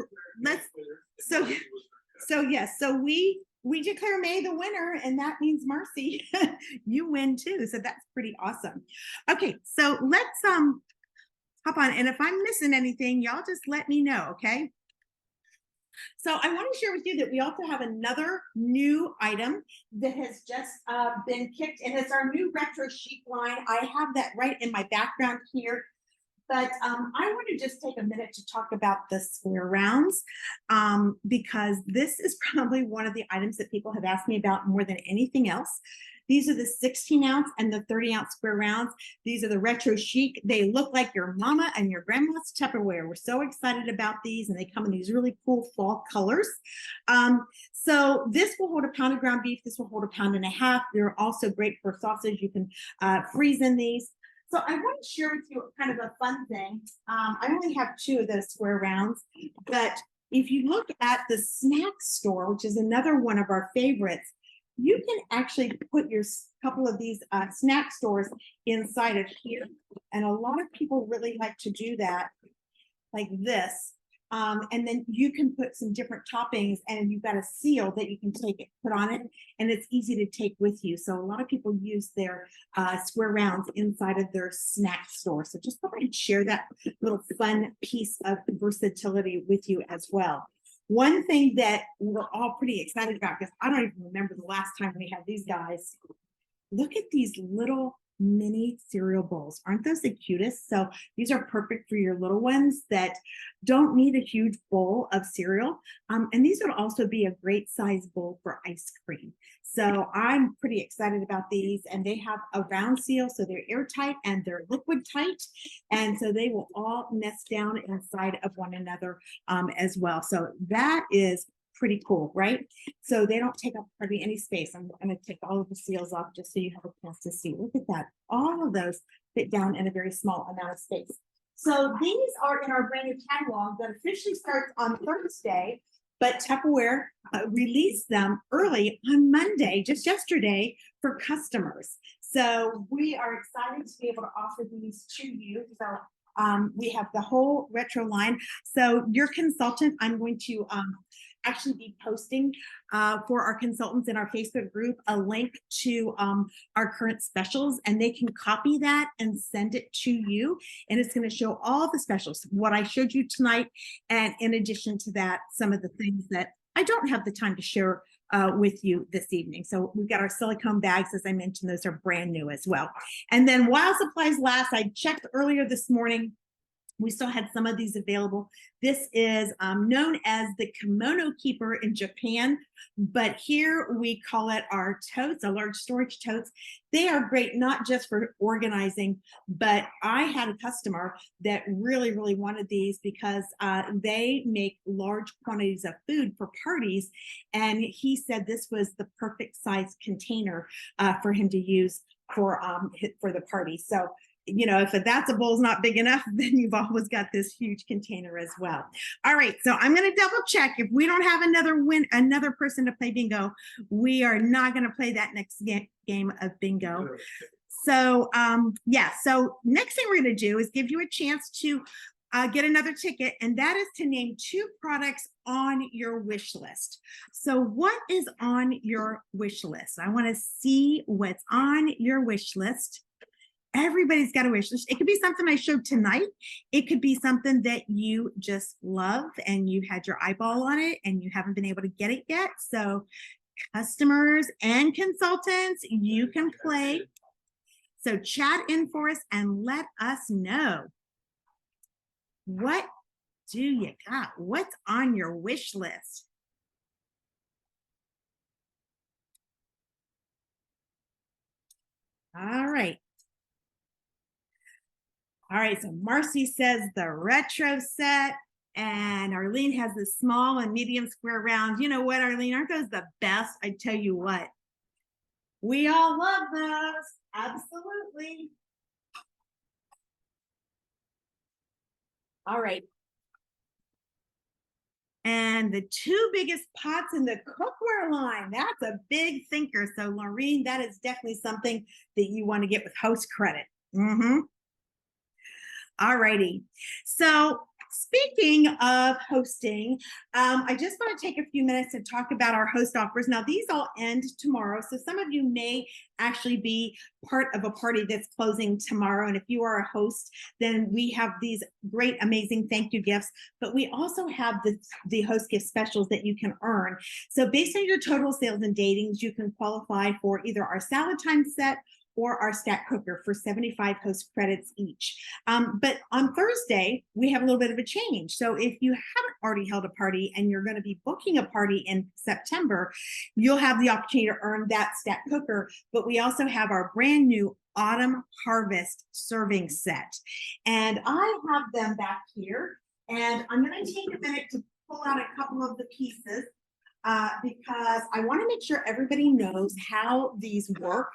[SPEAKER 1] yes, so we declare May the winner, and that means Marcy, you win too. So that's pretty awesome. Okay, so let's hop on, and if I'm missing anything, y'all just let me know, okay? So I want to share with you that we also have another new item that has just been kicked, and it's our new retro chic line. I have that right in my background here. But I want to just take a minute to talk about the square rounds, because this is probably one of the items that people have asked me about more than anything else. These are the 16-ounce and the 30-ounce square rounds. These are the retro chic. They look like your mama and your grandma's Tupperware. We're so excited about these, and they come in these really cool fall colors. So this will hold a pound of ground beef. This will hold a pound and a half. They're also great for sausage. You can freeze in these. So I want to share with you kind of a fun thing. I only have 2 of those square rounds, but if you look at the snack store, which is another one of our favorites, you can actually put your couple of these snack stores inside of here. And a lot of people really like to do that like this. And then you can put some different toppings, and you've got a seal that you can put on it, and it's easy to take with you. So a lot of people use their square rounds inside of their snack store. So just thought I'd share that little fun piece of versatility with you as well. One thing that we're all pretty excited about, because I don't even remember the last time we had these guys. Look at these little mini cereal bowls. Aren't those the cutest? So these are perfect for your little ones that don't need a huge bowl of cereal. And these would also be a great size bowl for ice cream. So I'm pretty excited about these, and they have a round seal, so they're airtight and they're liquid tight. And so they will all nest down inside of one another as well. So that is pretty cool, right? So they don't take up hardly any space. I'm going to take all of the seals off just so you have a chance to see. Look at that. All of those fit down in a very small amount of space. So these are in our brand new catalog that officially starts on Thursday, but Tupperware released them early on Monday, just yesterday, for customers. So we are excited to be able to offer these to you. So we have the whole retro line. So your consultant, I'm going to actually be posting for our consultants in our Facebook group a link to our current specials, and they can copy that and send it to you, and it's going to show all the specials, what I showed you tonight, and in addition to that, some of the things that I don't have the time to share with you this evening. So we've got our silicone bags, as I mentioned, those are brand new as well. And then while supplies last, I checked earlier this morning, we still had some of these available. This is known as the kimono keeper in Japan, but here we call it our totes, our large storage totes. They are great, not just for organizing, but I had a customer that really, really wanted these because they make large quantities of food for parties. And he said this was the perfect size container for him to use for the party. So, you know, if that's a bowl's not big enough, then you've always got this huge container as well. All right, so I'm going to double check. If we don't have another person to play bingo, we are not going to play that next game of bingo. So yeah, so next thing we're going to do is give you a chance to get another ticket, and that is to name 2 products on your wish list. So what is on your wish list? I want to see what's on your wish list. Everybody's got a wish list. It could be something I showed tonight. It could be something that you just love and you had your eyeball on it and you haven't been able to get it yet. So customers and consultants, you can play. So chat in for us and let us know. what do you got? What's on your wish list? All right. All right, so Marcy says the retro set, and Arlene has the small and medium square round. You know what, Arlene, aren't those the best? I tell you what. We all love those. Absolutely. All right. And the two biggest pots in the cookware line, that's a big thinker. So, Laureen, that is definitely something that you want to get with host credit. All righty. So speaking of hosting, I just want to take a few minutes to talk about our host offers. Now, these all end tomorrow. So some of you may actually be part of a party that's closing tomorrow. And if you are a host, then we have these great, amazing thank you gifts. But we also have the host gift specials that you can earn. So based on your total sales and datings, you can qualify for either our salad time set or our stack cooker for 75 host credits each. But on Thursday, we have a little bit of a change. So if you haven't already held a party and you're going to be booking a party in September, you'll have the opportunity to earn that stack cooker. But we also have our brand new Autumn Harvest serving set. And I have them back here. And I'm going to take a minute to pull out a couple of the pieces because I want to make sure everybody knows how these work,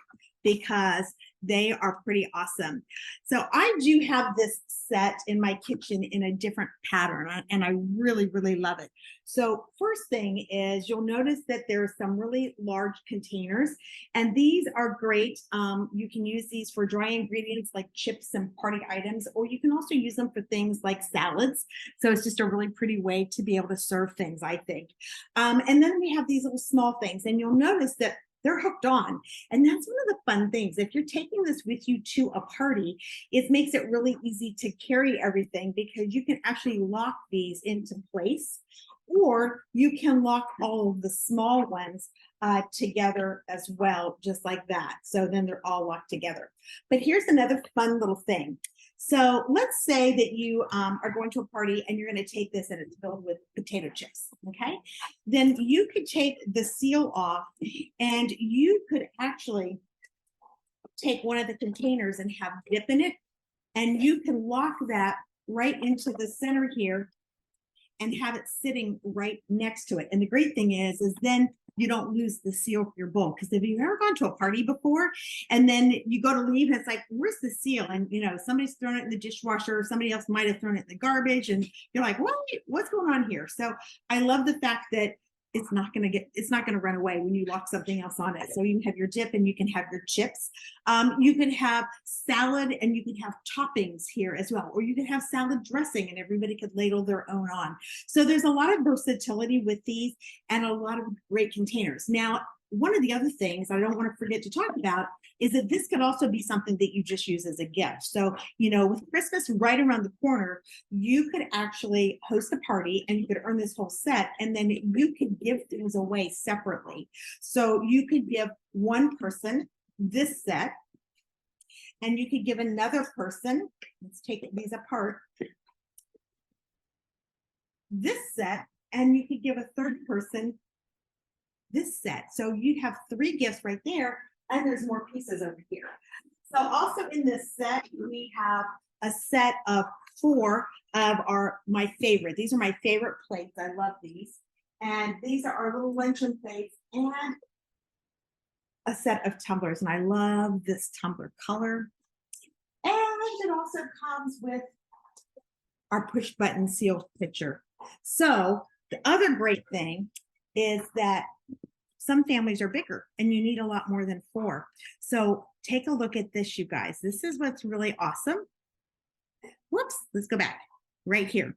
[SPEAKER 1] because they are pretty awesome. So I do have this set in my kitchen in a different pattern, and I really, really love it. So first thing is you'll notice that there's some really large containers, and these are great. You can use these for dry ingredients like chips and party items, or you can also use them for things like salads. So it's just a really pretty way to be able to serve things, I think. And then we have these little small things, and you'll notice that they're hooked on. And that's one of the fun things. If you're taking this with you to a party, it makes it really easy to carry everything, because you can actually lock these into place, or you can lock all of the small ones together as well, just like that. So then they're all locked together. But here's another fun little thing. So let's say that you are going to a party and you're going to take this and it's filled with potato chips, okay? Then you could take the seal off, and you could actually take one of the containers and have dip in it, and you can lock that right into the center here and have it sitting right next to it. And the great thing is then you don't lose the seal for your bowl. Because if you've ever gone to a party before and then you go to leave and it's like, where's the seal? And somebody's thrown it in the dishwasher, or somebody else might have thrown it in the garbage, and you're like, what's going on here? So I love the fact that it's not going to run away when you lock something else on it. So you can have your dip and you can have your chips. You can have salad and you can have toppings here as well, or you can have salad dressing and everybody could ladle their own on. So there's a lot of versatility with these and a lot of great containers. Now, one of the other things I don't want to forget to talk about is that this could also be something that you just use as a gift. So, with Christmas right around the corner, you could actually host a party and you could earn this whole set, and then you could give things away separately. So you could give one person this set, and you could give another person, let's take these apart, this set, and you could give a third person this set. So you'd have 3 gifts right there, and there's more pieces over here. So also in this set, we have a set of 4 of my favorite. These are my favorite plates. I love these. And these are our little luncheon plates and a set of tumblers. And I love this tumbler color. And it also comes with our push button seal pitcher. So the other great thing is that some families are bigger and you need a lot more than 4. So take a look at this, you guys. This is what's really awesome. Whoops, let's go back right here.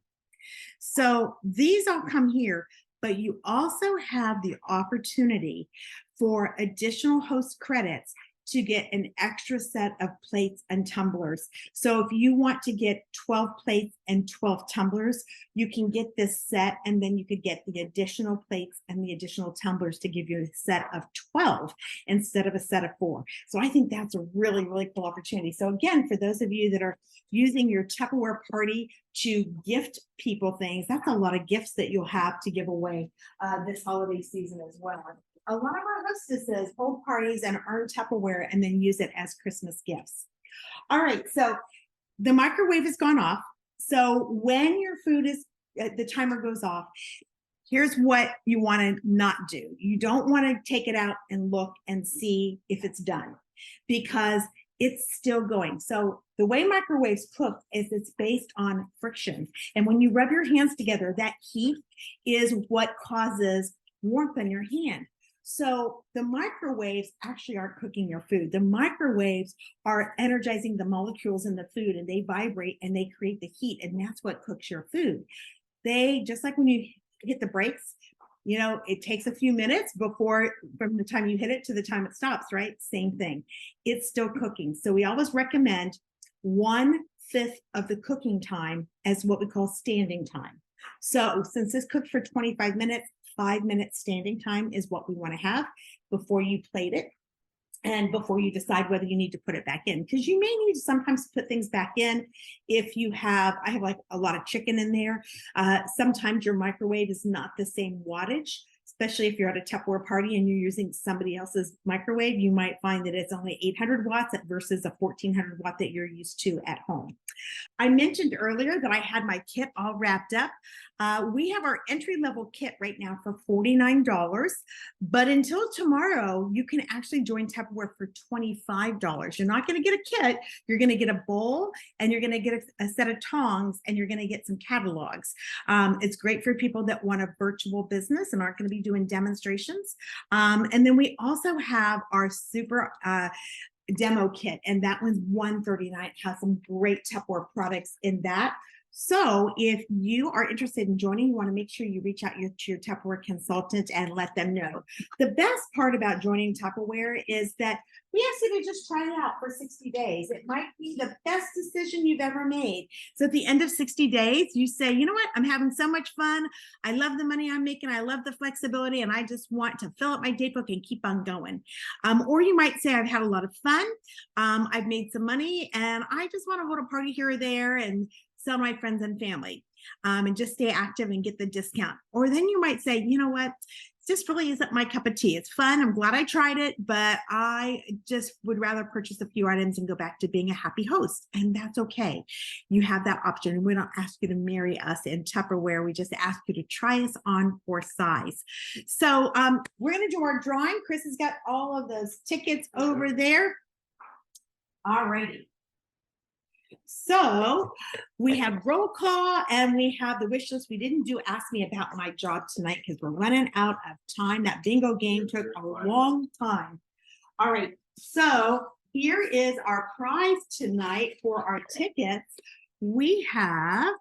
[SPEAKER 1] So these all come here, but you also have the opportunity for additional host credits to get an extra set of plates and tumblers. So if you want to get 12 plates and 12 tumblers, you can get this set, and then you could get the additional plates and the additional tumblers to give you a set of 12 instead of a set of 4. So I think that's a really, really cool opportunity. So again, for those of you that are using your Tupperware party to gift people things, that's a lot of gifts that you'll have to give away this holiday season as well. A lot of our hostesses hold parties and earn Tupperware and then use it as Christmas gifts. All right, so the microwave has gone off. So when your food is, the timer goes off, here's what you want to not do. You don't want to take it out and look and see if it's done, because it's still going. So the way microwaves cook is it's based on friction. And when you rub your hands together, that heat is what causes warmth in your hand. So the microwaves actually aren't cooking your food. The microwaves are energizing the molecules in the food, and they vibrate and they create the heat, and that's what cooks your food. They, just like when you hit the brakes, you know, it takes a few minutes before, from the time you hit it to the time it stops, right? Same thing. It's still cooking. So we always recommend 1/5 of the cooking time as what we call standing time. So since this cooked for 25 minutes, 5 minutes standing time is what we want to have before you plate it and before you decide whether you need to put it back in, because you may need to sometimes put things back in if you have, I have like a lot of chicken in there. Sometimes your microwave is not the same wattage, especially if you're at a Tupperware party and you're using somebody else's microwave. You might find that it's only 800 watts versus a 1400 watt that you're used to at home. I mentioned earlier that I had my kit all wrapped up. We have our entry-level kit right now for $49, but until tomorrow, you can actually join Tupperware for $25. You're not going to get a kit. You're going to get a bowl, and you're going to get a set of tongs, and you're going to get some catalogs. It's great for people that want a virtual business and aren't going to be doing demonstrations. And then we also have our super demo kit, and that one's $139. It has some great Tupperware products in that. So if you are interested in joining, you want to make sure you reach out to your Tupperware consultant and let them know. The best part about joining Tupperware is that we ask you to just try it out for 60 days. It might be the best decision you've ever made. So at the end of 60 days, you say, you know what, I'm having so much fun. I love the money I'm making. I love the flexibility, and I just want to fill up my date book and keep on going. Or you might say, I've had a lot of fun. I've made some money, and I just want to hold a party here or there and sell my friends and family, and just stay active and get the discount. Or then you might say, you know what, this really isn't my cup of tea. It's fun. I'm glad I tried it, but I just would rather purchase a few items and go back to being a happy host. And that's okay. You have that option. We don't ask you to marry us in Tupperware. We just ask you to try us on for size. So we're going to do our drawing. Chris has got all of those tickets over there. All righty. So we have roll call and we have the wish list. We didn't do ask me about my job tonight because we're running out of time. That bingo game took a long time. All right, so here is our prize tonight for our tickets. We have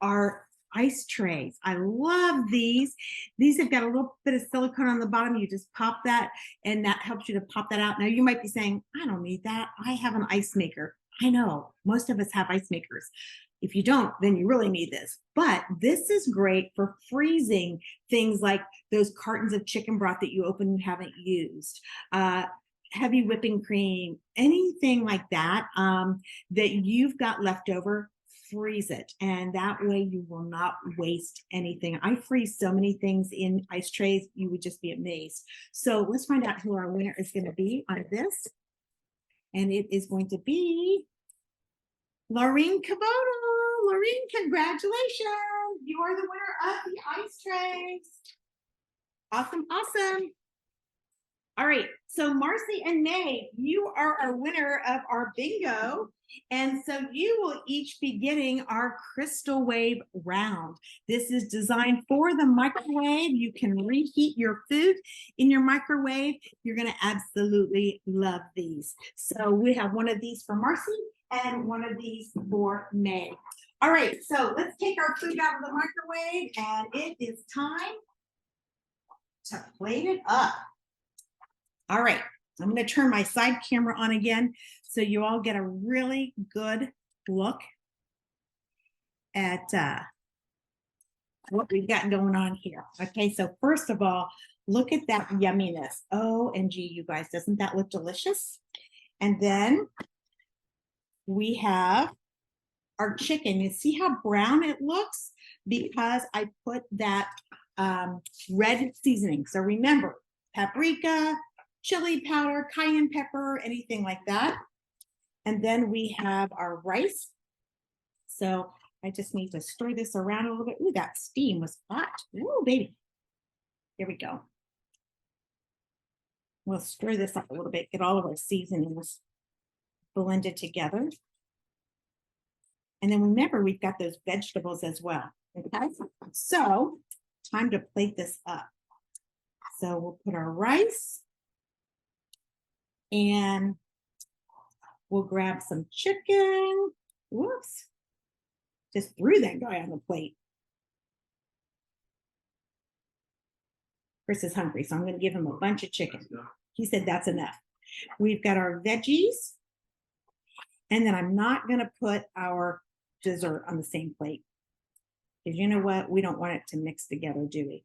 [SPEAKER 1] our ice trays. I love these. These have got a little bit of silicone on the bottom. You just pop that, and that helps you to pop that out. Now you might be saying, I don't need that. I have an ice maker. I know most of us have ice makers. If you don't, then you really need this. But this is great for freezing things like those cartons of chicken broth that you open and haven't used, heavy whipping cream, anything like that that you've got left over. Freeze it, and that way you will not waste anything. I freeze so many things in ice trays, you would just be amazed. So let's find out who our winner is going to be on this. And it is going to be Laureen Caboto. Laureen, congratulations. You are the winner of the ice trays. Awesome, awesome. All right, so Marcy and May, you are our winner of our bingo. And so you will each be getting our Crystal Wave round. This is designed for the microwave. You can reheat your food in your microwave. You're going to absolutely love these. So we have one of these for Marcy and one of these for May. All right, so let's take our food out of the microwave, and it is time to plate it up. All right, I'm going to turn my side camera on again so you all get a really good look at what we've got going on here. Okay, so first of all, look at that yumminess. OMG, you guys, doesn't that look delicious? And then we have our chicken. You see how brown it looks? Because I put that red seasoning. So remember, paprika, chili powder, cayenne pepper, anything like that. And then we have our rice. So I just need to stir this around a little bit. Ooh, that steam was hot. Ooh, baby. Here we go. We'll stir this up a little bit, get all of our seasonings blended together. And then remember, we've got those vegetables as well. Okay, so time to plate this up. So we'll put our rice and we'll grab some chicken. Whoops. Just threw that guy on the plate. Chris is hungry, so I'm going to give him a bunch of chicken. He said that's enough. We've got our veggies. And then I'm not going to put our dessert on the same plate. Because you know what? We don't want it to mix together, do we?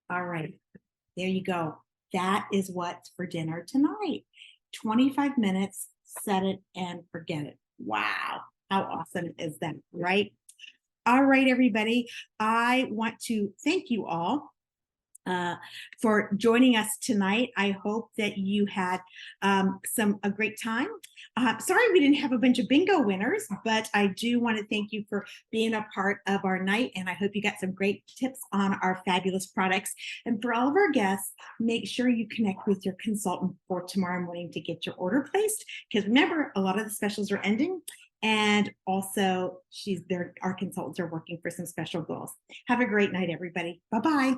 [SPEAKER 1] All right. There you go. That is what's for dinner tonight. 25 minutes, set it and forget it. Wow. How awesome is that, right? All right, everybody. I want to thank you all for joining us tonight. I hope that you had a great time. Sorry we didn't have a bunch of bingo winners, but I do want to thank you for being a part of our night, and I hope you got some great tips on our fabulous products. And for all of our guests, make sure you connect with your consultant for tomorrow morning to get your order placed, because remember, a lot of the specials are ending. And also, our consultants are working for some special goals. Have a great night, everybody. Bye-bye.